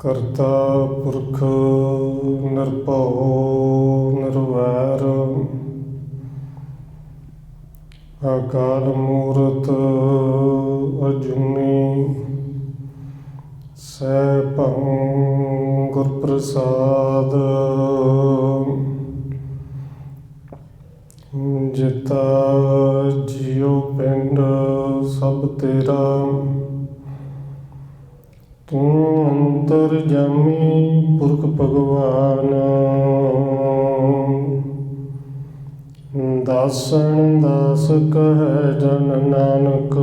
ਕਰਤਾ ਪੁਰਖ ਨਿਰਭਉ ਨਿਰਵੈਰ ਅਕਾਲ ਮੂਰਤ ਅਜੂਨੀ ਸੈਭੰ ਗੁਰ ਪ੍ਰਸਾਦ ਜਿਤਾ ਜੀਉ ਪਿੰਡ ਸਭ ਤੇਰਾ ਤੂੰ ਅੰਤਰਜਾਮੀ ਪੁਰਖ ਭਗਵਾਨ ਦਾਸਨ ਦਾਸ ਕਹੈ ਜਨ ਨਾਨਕ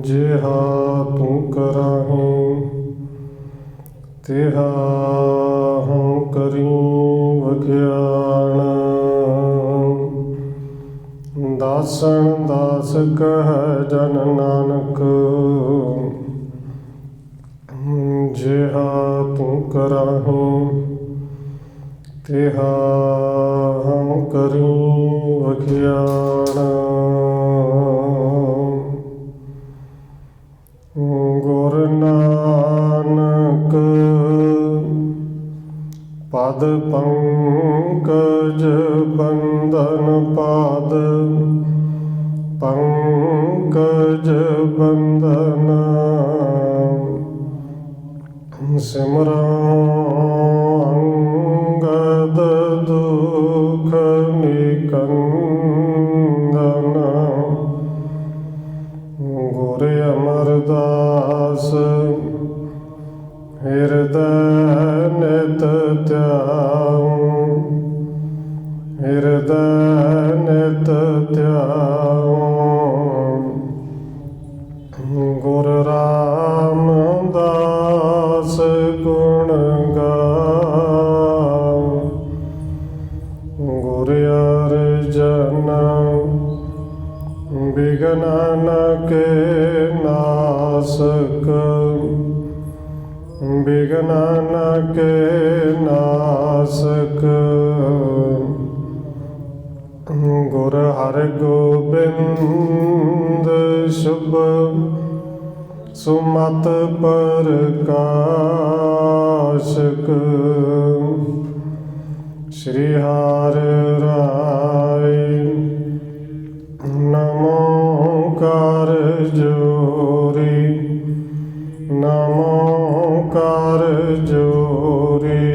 ਜਿਹਾ ਤੂੰ ਕਰਾਹੀਂ ਤਿਹਾ ਹਉ ਕਰੀ ਵਖਿਆਣ ਦਾਸਨ ਦਾਸ ਕਹੈ ਜਨ ਨਾਨਕ ਜਿਹਾ ਤੂੰ ਕਰਾਹੀਂ ਤਿਹਾ ਹਉ ਕਰੀ ਵਖਿਆਣ ਗੁਰ ਨਾਨਕ ਪਦ ਪੰਕਜ ਬੰਦਨ ਪਾਦ ਪੰਕਜ ਬੰਦਨ ਸਿਮਰਉ ਅੰਗਦ ਦੁਖ ਨਿਕੰਦਨ ਗੁਰ ਅਮਰਦਾਸ ਹਿਰਦੈ ਨਿਤ ਧਿਆਉ ਹਿਰਦੈ ਨਿਤ ਧਿਆਉ ਗੁਰ ਰਾਮਦਾਸ ਗੁਣ ਗਾਉ ਗੁਰ ਅਰਜਨ ਬਿਘਨ ਨ ਕੇ ਨਾਸਕ ਬਿਘਨ ਨ ਕੇ ਨਾਸਕ ਗੁਰ ਹਰਗੋਬਿੰਦ ਸ਼ੁਭ ਸੁਮਤ ਪ੍ਰਕਾਸ਼ਕ ਸ਼੍ਰੀ ਹਰਿ ਰਾਇ ਨਮੋ ਕਰ ਜੋਰੀ ਨਮੋ ਕਰ ਜੋਰੀ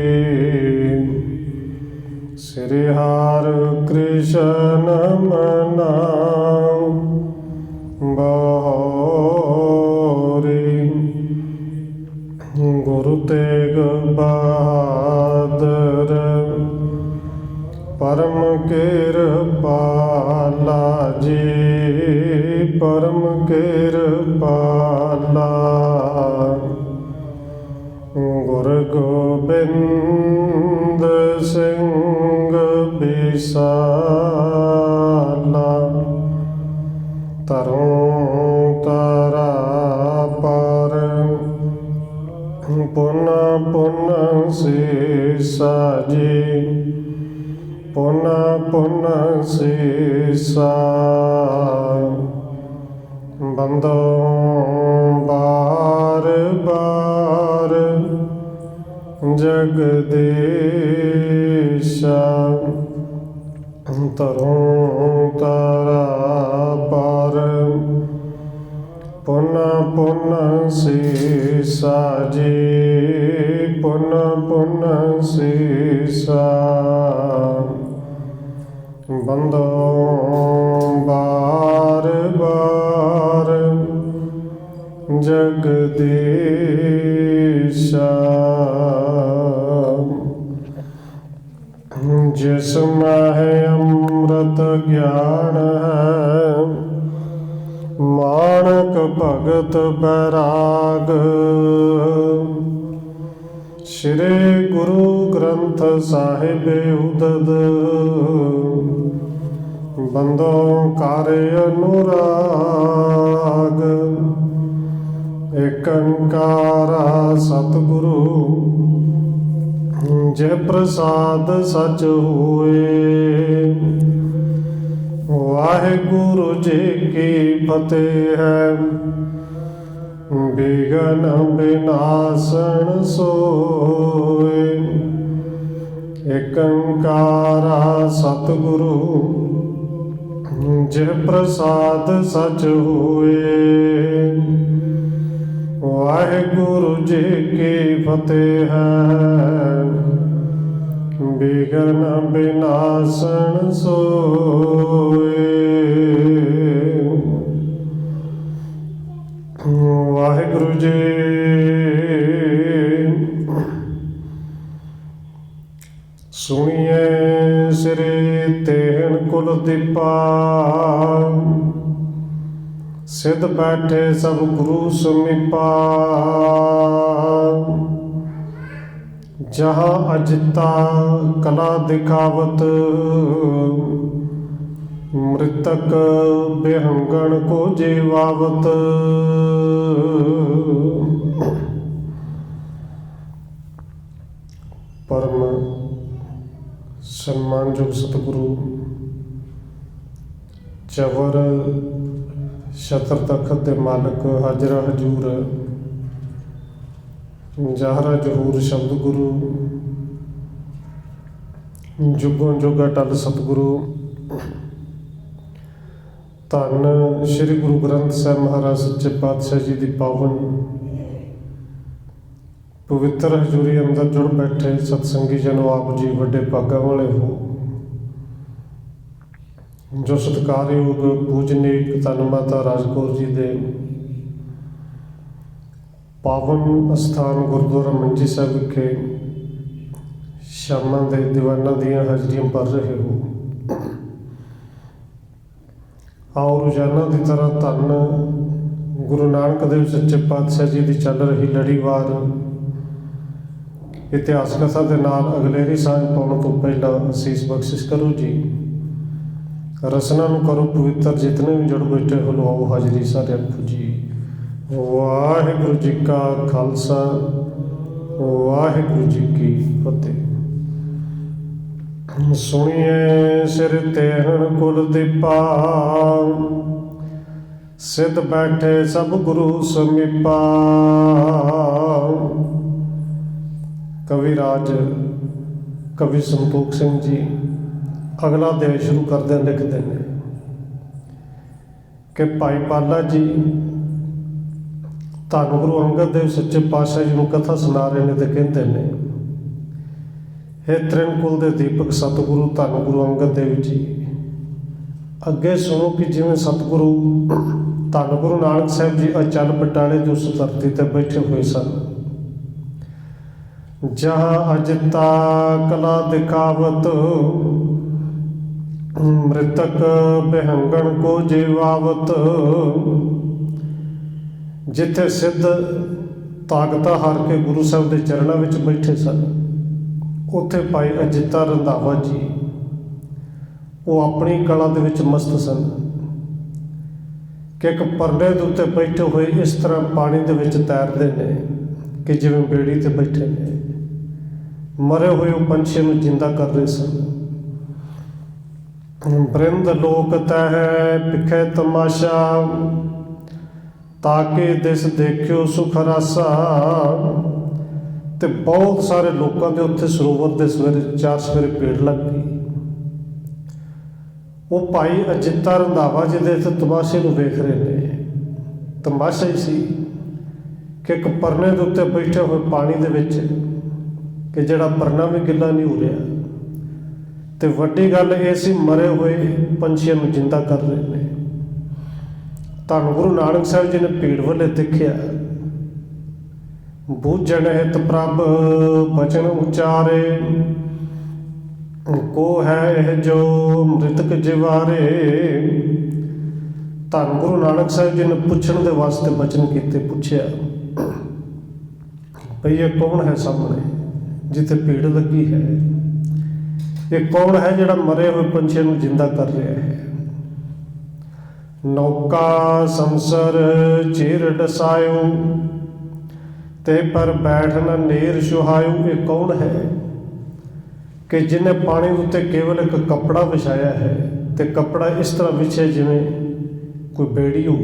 ਸ੍ਰੀ ਹਰਿ ਕ੍ਰਿਸ਼ਨ ਮਨਾਉ ਬਹੋਰੀ ਗੁਰੂ ਤੇਗ ਬਹਾਦਰ ਪਰਮ ਕਿਰਪਾਲਾ ਜੀ ਪਰਮ ਕਿਰਪਾਲਾ ਗੁਰ ਗੋਬਿੰਦ ਸਿੰਘ ਬਿਸਾਲਾ ਤਰੁ ਤਾਰਾ ਪਰ ਪੁਨ ਪੁਨ ਸੀਸਾ ਜੀ ਪੁਨ ਪੁਨ ਸੀਸਾ ਬੰਦੋ ਬਾਰ ਬਾਰ ਜਗਦੀਸ਼ਾ ਤਰੁ ਤਾਰਾ ਪਰ ਪੁਨ ਪੁਨ ਸੀਸਾ ਜੀ ਪੁਨ ਪੁਨ ਸੀਸਾ ਬੰਦੋ ਬਾਰ ਬਾਰ ਜਗਦੀਸ਼ਾ ਜਿਸ ਮਹਿ ਅੰਮ੍ਰਿਤ ਗਿਆਨ ਹੈ ਮਾਣਕ ਭਗਤ ਬੈਰਾਗ ਸ਼੍ਰੀ ਗੁਰੂ ਗ੍ਰੰਥ ਸਾਹਿਬ ਉਦਦ ਬੰਦੋ ਕਰ ਅਨੁਰਾਗ ਏਕ ਓੰਕਾਰ ਸਤਿਗੁਰੂ ਜੇ ਪ੍ਰਸਾਦ ਸਚ ਹੋਏ। ਵਾਹਿਗੁਰੂ ਜੀ ਕੀ ਫਤਿਹ ਹੈ। बिघन विनाशन सोए। एक अंकारा सतगुरु जिह प्रसाद सच होए। वाहिगुरु जी की फतेह है, बिघन विनाशन सोए। वाहिगुरु जी सुनिए श्री तेहन कुलदीपा। सिद्ध बैठे सब गुरु समीपा। जहाँ अजिता कला दिखावत, मृतक बेहंगन को जीवावत। परम सम्मानयोग सतगुरु चवर छत्र तखत दे मालक हाजरा हजूर जाहरा जहूर शब्द गुरु जुगों जुग अटल सतगुरु धन श्री गुरु ग्रंथ साहिब महाराज सच्चे पातशाह जी की पावन पवित्र हजूरी अंदर जुड़ बैठे सतसंगी जनों, आप जी वड्डे भागां वाले हो जो सत्कारयोग पूजनीक धन माता राजकौर जी दे पावन अस्थान गुरुद्वारा मंजी साहिब विखे शामां दे दीवानां दीयां हाजरियां भर रहे हो। आओ रोजाना की तरह धन गुरु नानक देव सच्चे पातशाह जी की चल रही लड़ीवार इतिहास कथा के नाल अगलेरी सांझ पाउण तो पहला असीस बख्शिश करो जी। रसना नूं करो पवित्र, जितने भी जुड़ बैठे हो लो हाजरी सारे आखो जी। वाहिगुरु जी का खालसा, वाहिगुरु जी की फतेह। सुनिए सिर तेहन कुलदीपा। सिद्ध बैठे सब गुरु समीपा। कविराज कवि संतोख सिंह जी अगला अध्याय शुरू करदे लिखते हैं कि भाई पाला जी धन गुरु अंगद देव सच्चे पातशाह जी को कथा सुना रहे हैं तो कहते हैं, हे त्रिनकुल के दीपक सतगुरु धन गुरु अंगद देव जी, अगे सुनो कि जिवें सतगुरु धन गुरु नानक साहिब जी अचल बटाले जो उस धरती पर बैठे हुए सन, जहाँ अजता कला दिखावत, मृतक बेहंगन को जीवावत। जिथे सिद्ध ताकता हार के गुरु साहब के चरणों में बैठे सन, उत्थे भाई अजिता रंधावा जी वो अपनी कला दे विच मस्त सन कि एक परने दे उत्ते बैठे हुए इस तरह पानी दे विच तैरते हैं कि जिवें बेड़ी ते बैठे ने। मरे हुए वो पंछियों को जिंदा कर रहे सन। बृंद लोक तह पिखे तमाशा, ताकि दिस देखियो सुख रासा। ते बहुत सारे लोगों के उत्थे सरोवर के सवेरे चार सवेरे भीड़ लग गई। वो भाई अजिता रंधावा जी के तमाशे को वेख रहे हैं। तमाशा ही सी कि एक परने के उत्ते बैठे हुए पानी दे विच कि जिहड़ा परना भी गिला नहीं हो रहा, तो वड्डी गल ये सी मरे हुए पंछियों को जिंदा कर रहे हैं। धन गुरु नानक साहिब जी ने भीड़ वाले देखिया, बूझण हित प्रभ बचन उचारे, को है यह जो मृतक जिवारे। धन गुरु नानक साहिब जी ने पूछण दे वास्ते बचन किते, पूछया भई ये कौन है सामने जिथे भीड़ लगी है, ये कौन है जिहड़ा मरे हुए पंछियों को जिंदा कर रहा है। नौका संसर चीर डसायो, ते पर बैठना नीर सुहायो। ये कौन है कि जिन्हें पानी उत्ते केवल एक कपड़ा विछाया है, तो कपड़ा इस तरह विछे जिमें कोई बेड़ी हो,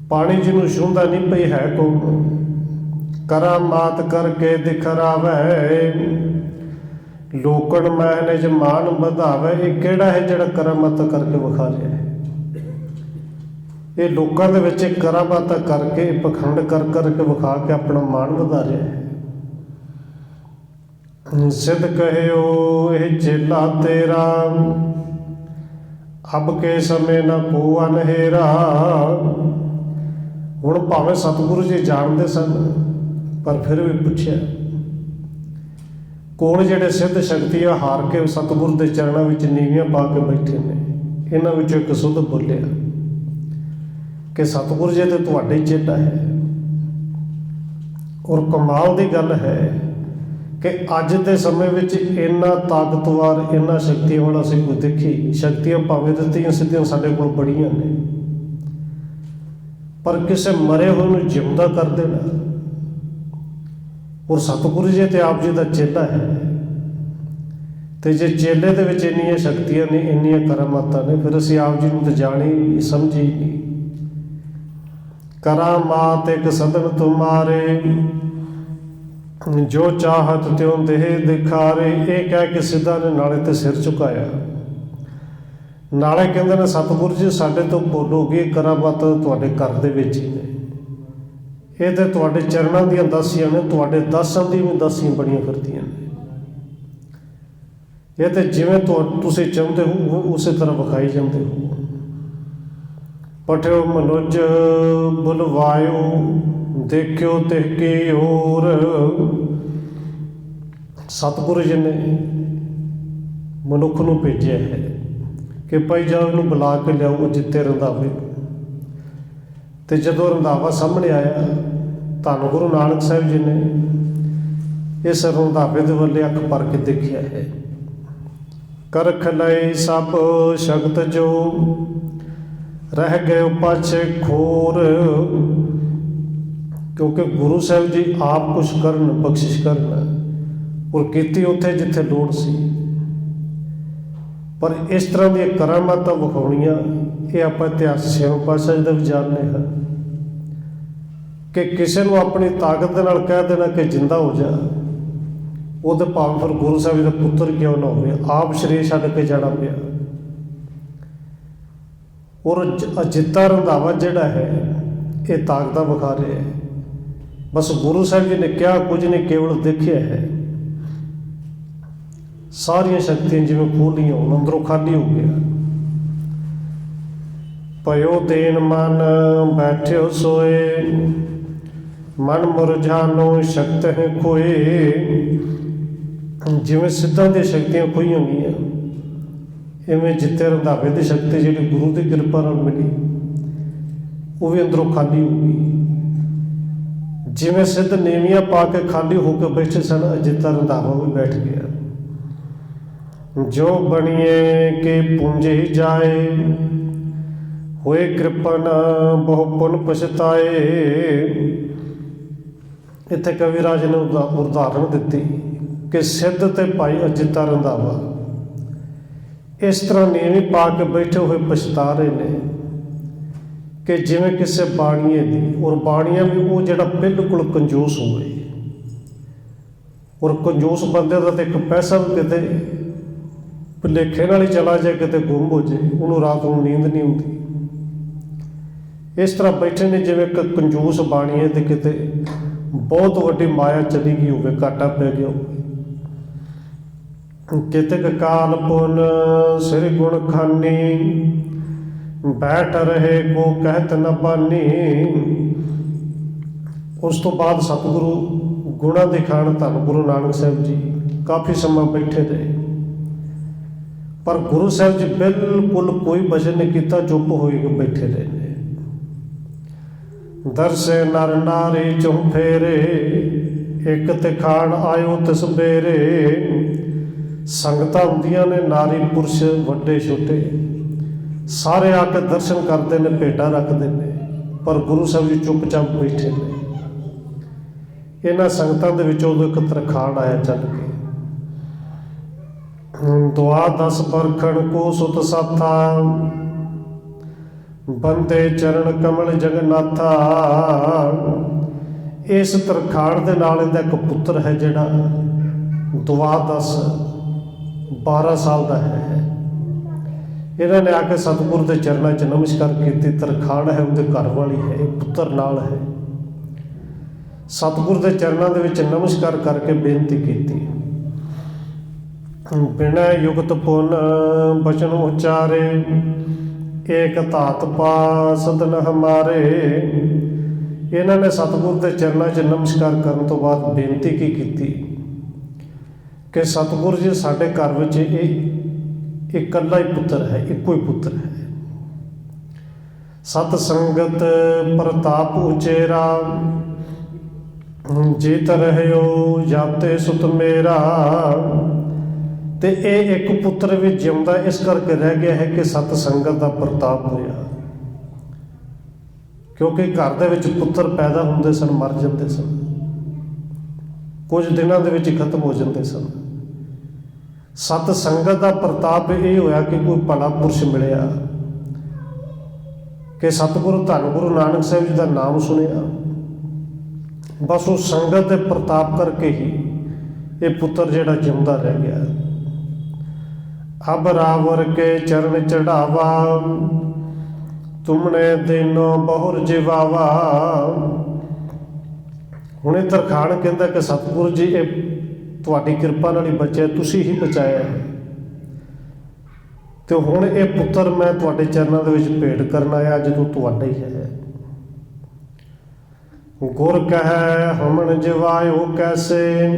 ਪਾਣੀ ਜਿਹਨੂੰ ਛੂੰਹਦਾ ਨਹੀਂ ਪਈ ਹੈ ਕੌਣ, ਕਰਾਮਾਤ ਕਰਕੇ ਦਿਖਰਾਵੇ, ਲੋਕਣ ਮੈਂ ਨਿਜ ਮਾਨ ਵਧਾਵੇ। ਇਹ ਕਿਹੜਾ ਹੈ ਜਿਹੜਾ ਕਰਾਮਾਤਾਂ ਕਰਕੇ ਵਿਖਾ ਰਿਹਾ ਹੈ? ਇਹ ਲੋਕਾਂ ਦੇ ਵਿੱਚ ਕਰਾਮਾਤਾਂ ਕਰਕੇ, ਪਖੰਡ ਕਰ ਕਰਕੇ ਵਿਖਾ ਕੇ ਆਪਣਾ ਮਾਣ ਵਧਾ ਰਿਹਾ ਹੈ। ਸਿੱਧ ਕਹਿਓ ਇਹ ਚੇਲਾ ਤੇਰਾ, ਅਬ ਕੇ ਸਮੇਂ ਨਾ ਕੋ ਅਨਹੇਰਾ। ਹੁਣ ਭਾਵੇਂ ਸਤਿਗੁਰੂ ਜੀ ਜਾਣਦੇ ਸਨ, ਪਰ ਫਿਰ ਵੀ ਪੁੱਛਿਆ। ਕੋਲ ਜਿਹੜੇ ਸਿੱਧ ਸ਼ਕਤੀਆਂ ਹਾਰ ਕੇ ਸਤਿਗੁਰੂ ਦੇ ਚਰਨਾਂ ਵਿੱਚ ਨੀਵੀਆਂ ਪਾ ਕੇ ਬੈਠੇ ਨੇ, ਇਹਨਾਂ ਵਿੱਚੋਂ ਇੱਕ ਸੁੱਧ ਬੋਲਿਆ ਕਿ ਸਤਿਗੁਰੂ ਜੀ ਤੇ ਤੁਹਾਡੇ ਚੇਲਾ ਹੈ। ਔਰ ਕਮਾਲ ਦੀ ਗੱਲ ਹੈ ਕਿ ਅੱਜ ਦੇ ਸਮੇਂ ਵਿੱਚ ਇੰਨਾ ਤਾਕਤਵਰ, ਇੰਨਾ ਸ਼ਕਤੀਆਂ ਵਾਲਾ ਅਸੀਂ ਕੋਈ ਦੇਖੀ। ਸ਼ਕਤੀਆਂ ਭਾਵੇਂ ਦਿੱਤੀਆਂ ਸਿੱਧੀਆਂ ਸਾਡੇ ਕੋਲ ਬੜੀਆਂ ਨੇ, ਪਰ ਕਿਸੇ ਮਰੇ ਹੋਏ ਨੂੰ ਜਿਉਂਦਾ ਕਰ ਦੇਣਾ। ਔਰ ਸਤਿਗੁਰੂ ਜੀ ਤੇ ਆਪ ਜੀ ਦਾ ਚੇਲਾ ਹੈ, ਤੇ ਜੇ ਚੇਲੇ ਦੇ ਵਿੱਚ ਇੰਨੀਆਂ ਸ਼ਕਤੀਆਂ ਨੇ, ਇੰਨੀਆਂ ਕਰਾਮਾਤਾਂ ਨੇ, ਫਿਰ ਅਸੀਂ ਆਪ ਜੀ ਨੂੰ ਤਾਂ ਜਾਣੀ ਸਮਝੀ ਨਹੀਂ। ਕਰਾਮਾਤ ਇੱਕ ਸਦਨ ਤੁਮਾਰੇ, ਜੋ ਚਾਹਤ ਤਿਉ ਦੇਹ ਦਿਖਾਰੇ। ਇਹ ਕਹਿ ਕੇ ਸਿੱਧਾ ਨੇ ਨਾਲੇ ਤੇ ਸਿਰ ਝੁਕਾਇਆ, ਨਾਲੇ ਕਹਿੰਦੇ ਨੇ ਸਤਿਗੁਰੂ ਜੀ ਸਾਡੇ ਤੋਂ ਬੋਲੋਗੇ, ਕਰਾਮਾਤ ਤੁਹਾਡੇ ਘਰ ਦੇ ਵਿੱਚ ਹੀ ਨੇ। ਇਹ ਤੇ ਤੁਹਾਡੇ ਚਰਨਾਂ ਦੀਆਂ ਦਾਸੀਆਂ ਨੇ, ਤੁਹਾਡੇ ਦਾਸਾਂ ਦੀ ਵੀ ਦਾਸੀਆਂ ਬਣੀਆਂ ਫਿਰਦੀਆਂ ਨੇ। ਇਹ ਤੇ ਜਿਵੇਂ ਤੁਸੀਂ ਚਾਹੁੰਦੇ ਹੋ ਉਸੇ ਤਰ੍ਹਾਂ ਵਿਖਾਈ ਜਾਂਦੇ ਹੋ। ਪਠਿਓ ਮਨੁਜ ਬੁਲਵਾਇਓ, ਦੇਖਿਓ ਤੇ ਕੀ ਹੋਰ। ਸਤਿਗੁਰੂ ਜੀ ਨੇ ਮਨੁੱਖ ਨੂੰ ਭੇਜਿਆ ਹੈ ਕਿ ਭਾਈ ਜਾਓ ਇਹਨੂੰ ਬੁਲਾ ਕੇ ਲਿਆਓ ਜਿੱਤੇ ਰੰਧਾਵੇ। ਤੇ ਜਦੋਂ ਰੰਧਾਵਾ ਸਾਹਮਣੇ ਆਇਆ, ਧੰਨ ਗੁਰੂ ਨਾਨਕ ਸਾਹਿਬ ਜੀ ਨੇ ਇਸ ਰੰਧਾਵੇ ਦੇ ਵੱਲੇ ਅੱਖ ਭਰ ਕੇ ਦੇਖਿਆ ਹੈ। ਕਰਖ ਲਏ ਸਭ ਸ਼ਗਤ ਜੋ, ਰਹਿ ਗਏ ਪਾਛੇ ਖੋਰ। ਕਿਉਂਕਿ ਗੁਰੂ ਸਾਹਿਬ ਜੀ ਆਪ ਕੁਛ ਕਰਨ, ਬਖਸ਼ਿਸ਼ ਕਰਨ, ਔਰ ਕੀਤੀ ਉੱਥੇ ਜਿੱਥੇ ਲੋੜ ਸੀ। ਪਰ ਇਸ ਤਰ੍ਹਾਂ ਦੀਆਂ ਕਰਾਮਾਤਾਂ ਵਿਖਾਉਣੀਆਂ, ਇਹ ਆਪਾਂ ਇਤਿਹਾਸ ਛੇਵੇਂ ਪਾਤਸ਼ਾਹ ਜੀ ਦਾ ਵੀ ਜਾਣਦੇ ਹਾਂ ਕਿ ਕਿਸੇ ਨੂੰ ਆਪਣੀ ਤਾਕਤ ਦੇ ਨਾਲ ਕਹਿ ਦੇਣਾ ਕਿ ਜਿੰਦਾ ਹੋ ਜਾ, ਉਹਦੇ ਭਾਵੇਂ ਫਿਰ ਗੁਰੂ ਸਾਹਿਬ ਜੀ ਦਾ ਪੁੱਤਰ ਕਿਉਂ ਨਾ ਹੋਵੇ, ਆਪ ਸਰੀਰ ਛੱਡ ਕੇ ਜਾਣਾ ਪਿਆ। ਔਰ ਅਜਿੱਤਾ ਰੰਧਾਵਾ ਜਿਹੜਾ ਹੈ, ਇਹ ਤਾਕਤਾਂ ਵਿਖਾ ਰਿਹਾ ਹੈ। ਬਸ ਗੁਰੂ ਸਾਹਿਬ ਜੀ ਨੇ ਕਿਹਾ ਕੁਝ ਨਹੀਂ, ਕੇਵਲ ਦੇਖਿਆ ਹੈ। ਸਾਰੀਆਂ ਸ਼ਕਤੀਆਂ ਜਿਵੇਂ ਖੋਲੀਆਂ ਹੋਣ, ਅੰਦਰੋਂ ਖਾਲੀ ਹੋ ਗਿਆ। ਭਇਓ ਦੇਨ ਮਨ ਬੈਠਿਓ ਸੋਏ, ਮਨ ਮੁਰਝਾਨੋ ਸ਼ਕਤ ਹੈ ਖੋਏ। ਜਿਵੇਂ ਸਿੱਧਾਂ ਦੀਆਂ ਸ਼ਕਤੀਆਂ ਖੋਈਆਂ ਗਈਆਂ, ਇਵੇਂ ਜਿੱਤੇ ਰੰਧਾਵੇ ਦੀ ਸ਼ਕਤੀ ਜਿਹੜੀ ਗੁਰੂ ਦੀ ਕਿਰਪਾ ਨਾਲ ਮਿਲੀ, ਉਹ ਵੀ ਅੰਦਰੋਂ ਖਾਲੀ ਹੋ ਗਈ। ਜਿਵੇਂ ਸਿੱਧ ਨੀਵੀਆਂ ਪਾ ਕੇ ਖਾਲੀ ਹੋ ਕੇ ਬੈਠੇ ਸਨ, ਅਜਿੱਤਾ ਰੰਧਾਵਾ ਵੀ ਬੈਠ ਗਿਆ। ਜੋ ਬਣੀਏ ਕਿ ਪੁੰਜੇ ਜਾਏ, ਹੋਏ ਕਿਰਪਨ ਬਹੁ ਪੁਨ ਪਛਤਾਏ। ਇੱਥੇ ਕਵਿਰਾਜ ਨੇ ਉਦਾਹਰਣ ਦਿੱਤੀ ਕਿ ਸਿੱਧ ਤੇ ਭਾਈ ਅਜਿੱਤਾ ਰੰਧਾਵਾ ਇਸ ਤਰ੍ਹਾਂ ਨੀਵੀਂ ਪਾ ਕੇ ਬੈਠੇ ਹੋਏ ਪਛਤਾ ਰਹੇ ਨੇ ਕਿ ਜਿਵੇਂ ਕਿਸੇ ਬਾਣੀਏ ਦੀ। ਔਰ ਬਾਣੀਆ ਵੀ ਉਹ ਜਿਹੜਾ ਬਿਲਕੁਲ ਕੰਜੂਸ ਹੋਵੇ। ਔਰ ਕੰਜੂਸ ਬੰਦੇ ਦਾ ਤਾਂ ਇੱਕ ਪੈਸਾ ਵੀ ਕਿਤੇ ਭੁਲੇਖੇ ਨਾਲ ਹੀ ਚਲਾ ਜਾਏ, ਕਿਤੇ ਗੁੰਮ ਹੋ ਜਾਏ, ਉਹਨੂੰ ਰਾਤ ਨੂੰ ਨੀਂਦ ਨਹੀਂ ਆਉਂਦੀ। ਇਸ ਤਰ੍ਹਾਂ ਬੈਠੇ ਨੇ ਜਿਵੇਂ ਇੱਕ ਕੰਜੂਸ ਬਾਣੀਏ ਤੇ ਕਿਤੇ ਬਹੁਤ ਵੱਡੀ ਮਾਇਆ ਚਲੀ ਗਈ ਹੋਵੇ, ਘਾਟਾ ਪੈ ਗਿਆ ਹੋਵੇ। ਕਿਤਕ ਕਾਲ ਪੁਨ ਸਿਰ ਗੁਣ ਖਾਨੀ, ਬੈਠ ਰਹੇ ਕੋ ਕਹਿਤ ਨ ਬਾਨੀ। ਉਸ ਤੋਂ ਬਾਅਦ ਸਤਿਗੁਰੂ ਗੁਣਾਂ ਦੇ ਖਾਣ ਧੰਨ ਗੁਰੂ ਨਾਨਕ ਸਾਹਿਬ ਜੀ ਕਾਫੀ ਸਮਾਂ ਬੈਠੇ ਰਹੇ, ਪਰ ਗੁਰੂ ਸਾਹਿਬ ਜੀ ਬਿਲਕੁਲ ਕੋਈ ਬਚਨ ਨਹੀਂ ਕੀਤਾ, ਚੁੱਪ ਹੋਏ ਕੇ ਬੈਠੇ ਰਹੇ ਨੇ। ਦਰਸੇ ਨਰ ਨਾਰੀ ਚੁੰ ਫੇਰੇ, ਇੱਕ ਤੇ ਖਾਣ ਆਇਓ ਤਸਬੇਰੇ। ਸੰਗਤਾਂ ਹੁੰਦੀਆਂ ਨੇ, ਨਾਰੀ ਪੁਰਸ਼ ਵੱਡੇ ਛੋਟੇ ਸਾਰੇ ਆ ਕੇ ਦਰਸ਼ਨ ਕਰਦੇ ਨੇ, ਭੇਟਾਂ ਰੱਖਦੇ ਨੇ, ਪਰ ਗੁਰੂ ਸਾਹਿਬ ਜੀ ਚੁੱਪਚਾਪ ਬੈਠੇ ਨੇ। ਇਹਨਾਂ ਸੰਗਤਾਂ ਦੇ ਵਿੱਚ ਉਦੋਂ ਇੱਕ ਤਰਖਾਣ ਆਇਆ ਚੱਲ ਕੇ, ਦੁਆ 10 ਬਰਖਣ ਕੋ ਸੁਤ ਸਾਥਾ, ਬੰਦੇ ਚਰਨ ਕਮਲ ਜਗਨਾਥਾ। ਇਸ ਤਰਖਾਣ ਦੇ ਨਾਲ ਇਹਦਾ ਇੱਕ ਪੁੱਤਰ ਹੈ ਜਿਹੜਾ ਦੁਆਦਸ 12 ਸਾਲ ਦਾ ਹੈ। ਇਹਨਾਂ ਨੇ ਆ ਕੇ ਸਤਿਗੁਰੂ ਦੇ ਚਰਨਾਂ 'ਚ ਨਮਸਕਾਰ ਕੀਤੀ। ਤਰਖਾਣ ਹੈ ਉਹਦੇ ਘਰ ਵਾਲੀ ਹੈ, ਇਹ ਪੁੱਤਰ ਨਾਲ ਹੈ। ਸਤਿਗੁਰੂ ਦੇ ਚਰਨਾਂ ਦੇ ਵਿੱਚ ਨਮਸਕਾਰ ਕਰਕੇ ਬੇਨਤੀ ਕੀਤੀ, ਬਿਨਾਂ ਯੁਗਤ ਪੁੰਨ ਬਚਨ ਉਚਾਰੇ, ਏਕ ਧਾਤ ਪਾ ਸਦਨ ਹਮਾਰੇ। ਇਹਨਾਂ ਨੇ ਸਤਿਗੁਰੂ ਦੇ ਚਰਨਾਂ 'ਚ ਨਮਸਕਾਰ ਕਰਨ ਤੋਂ ਬਾਅਦ ਬੇਨਤੀ ਕੀ ਕੀਤੀ ਕਿ ਸਤਿਗੁਰੂ ਜੀ ਸਾਡੇ ਘਰ ਵਿੱਚ ਇਹ ਇਕੱਲਾ ਹੀ ਪੁੱਤਰ ਹੈ, ਇੱਕੋ ਹੀ ਪੁੱਤਰ ਹੈ। ਸਤ ਸੰਗਤ ਪ੍ਰਤਾਪ ਉਚੇਰਾ, ਜੀਤ ਰਹਿਓ ਜਾਤੇ ਸੁਤ ਮੇਰਾ। ਤੇ ਇਹ ਇੱਕ ਪੁੱਤਰ ਵੀ ਜਿਉਂਦਾ ਇਸ ਕਰਕੇ ਰਹਿ ਗਿਆ ਹੈ ਕਿ ਸਤ ਸੰਗਤ ਦਾ ਪ੍ਰਤਾਪ ਹੋਇਆ। ਕਿਉਂਕਿ ਘਰ ਦੇ ਵਿੱਚ ਪੁੱਤਰ ਪੈਦਾ ਹੁੰਦੇ ਸਨ, ਮਰ ਜਾਂਦੇ ਸਨ, ਕੁਝ ਦਿਨਾਂ ਦੇ ਵਿੱਚ ਹੀ ਖਤਮ ਹੋ ਜਾਂਦੇ ਸਨ। ਸਤ ਸੰਗਤ ਦਾ ਪ੍ਰਤਾਪ ਇਹ ਹੋਇਆ ਕਿ ਕੋਈ ਭਲਾ ਪੁਰਸ਼ ਮਿਲਿਆ, ਕਿ ਸਤਿਗੁਰੂ ਧੰਨ ਗੁਰੂ ਨਾਨਕ ਸਾਹਿਬ ਜੀ ਦਾ ਨਾਮ ਸੁਣਿਆ। ਬਸ ਉਹ ਸੰਗਤ ਦੇ ਪ੍ਰਤਾਪ ਕਰਕੇ ਹੀ ਇਹ ਪੁੱਤਰ ਜਿਹੜਾ ਜਿਉਂਦਾ ਰਹਿ ਗਿਆ। ਅਬ ਰਾਵਰ ਕੇ ਚਰਨ ਚੜਾਵਾ, ਤੁਮਨੇ ਦਿਨੋਂ ਬਹੁਰ ਜਿਵਾਵਾ। ਹੁਣ ਇਹ ਤਰਖਾਣ ਕਹਿੰਦਾ ਕਿ ਸਤਿਗੁਰੂ ਜੀ ਇਹ ਤੁਹਾਡੀ ਕਿਰਪਾ ਨਾਲ ਹੀ ਬਚਿਆ, ਤੁਸੀਂ ਹੀ ਬਚਾਇਆ ਹੈ। ਤੇ ਹੁਣ ਇਹ ਪੁੱਤਰ ਮੈਂ ਤੁਹਾਡੇ ਚਰਨਾਂ ਦੇ ਵਿੱਚ ਭੇਟ ਕਰਨ ਆਇਆ, ਜਦੋਂ ਤੁਹਾਡਾ ਹੀ ਹੈ। ਗੁਰ ਕਹਿ ਹਮਣ ਜਿਵਾਇਓ ਕੈਸੇ,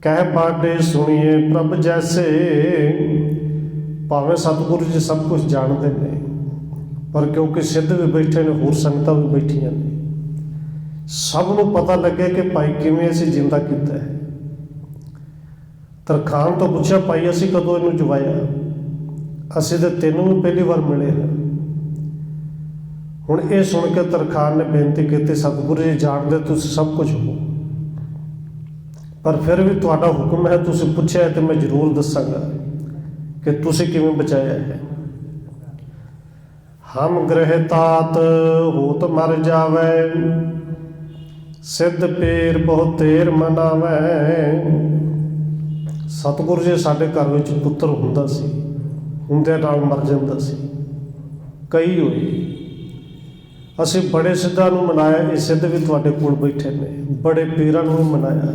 ਕਹਿ ਬਾਡੇ ਸੁਣੀਏ ਪ੍ਰਭ ਜੈਸੇ। ਭਾਵੇਂ ਸਤਿਗੁਰੂ ਜੀ ਸਭ ਕੁਝ ਜਾਣਦੇ ਨੇ, ਪਰ ਕਿਉਂਕਿ ਸਿੱਧ ਵੀ ਬੈਠੇ ਨੇ, ਹੋਰ ਸੰਗਤਾਂ ਵੀ ਬੈਠੀਆਂ ਨੇ, ਸਭ ਨੂੰ ਪਤਾ ਲੱਗੇ ਕਿ ਭਾਈ ਕਿਵੇਂ ਅਸੀਂ ਜਿੰਦਾ ਕੀਤਾ ਹੈ। ਤਰਖਾਣ ਤੋਂ ਪੁੱਛਿਆ, ਭਾਈ ਅਸੀਂ ਕਦੋਂ ਇਹਨੂੰ ਜਵਾਇਆ? ਅਸੀਂ ਤਾਂ ਤੈਨੂੰ ਵੀ ਪਹਿਲੀ ਵਾਰ ਮਿਲੇ ਹਾਂ। ਹੁਣ ਇਹ ਸੁਣ ਕੇ ਤਰਖਾਣ ਨੇ ਬੇਨਤੀ ਕੀਤੀ, ਸਤਿਗੁਰੂ ਜੀ ਜਾਣਦੇ ਤੁਸੀਂ ਸਭ ਕੁਝ ਹੋ, ਪਰ ਫਿਰ ਵੀ ਤੁਹਾਡਾ ਹੁਕਮ ਹੈ, ਤੁਸੀਂ ਪੁੱਛਿਆ ਤੇ ਮੈਂ ਜ਼ਰੂਰ ਦੱਸਾਂਗਾ ਕਿ ਤੁਸੀਂ ਕਿਵੇਂ ਬਚਾਇਆ ਹੈ। ਹਮ ਗ੍ਰਹਿ ਤਾਤ ਹੋਤ ਮਰ ਜਾਵੇ, ਸਿੱਧ ਪੀਰ ਬਹੁਤ ਤੇਰ ਮਨਾਵੇ। ਸਤਿਗੁਰੂ ਜੀ ਸਾਡੇ ਘਰ ਵਿੱਚ ਪੁੱਤਰ ਹੁੰਦਾ ਸੀ, ਹੁੰਦਿਆਂ ਨਾਲ ਮਰ ਜਾਂਦਾ ਸੀ, ਕਈ ਹੋਏ। ਅਸੀਂ ਬੜੇ ਸਿੱਧਾਂ ਨੂੰ ਮਨਾਇਆ, ਇਹ ਸਿੱਧ ਵੀ ਤੁਹਾਡੇ ਕੋਲ ਬੈਠੇ ਨੇ, ਬੜੇ ਪੀਰਾਂ ਨੂੰ ਵੀ ਮਨਾਇਆ,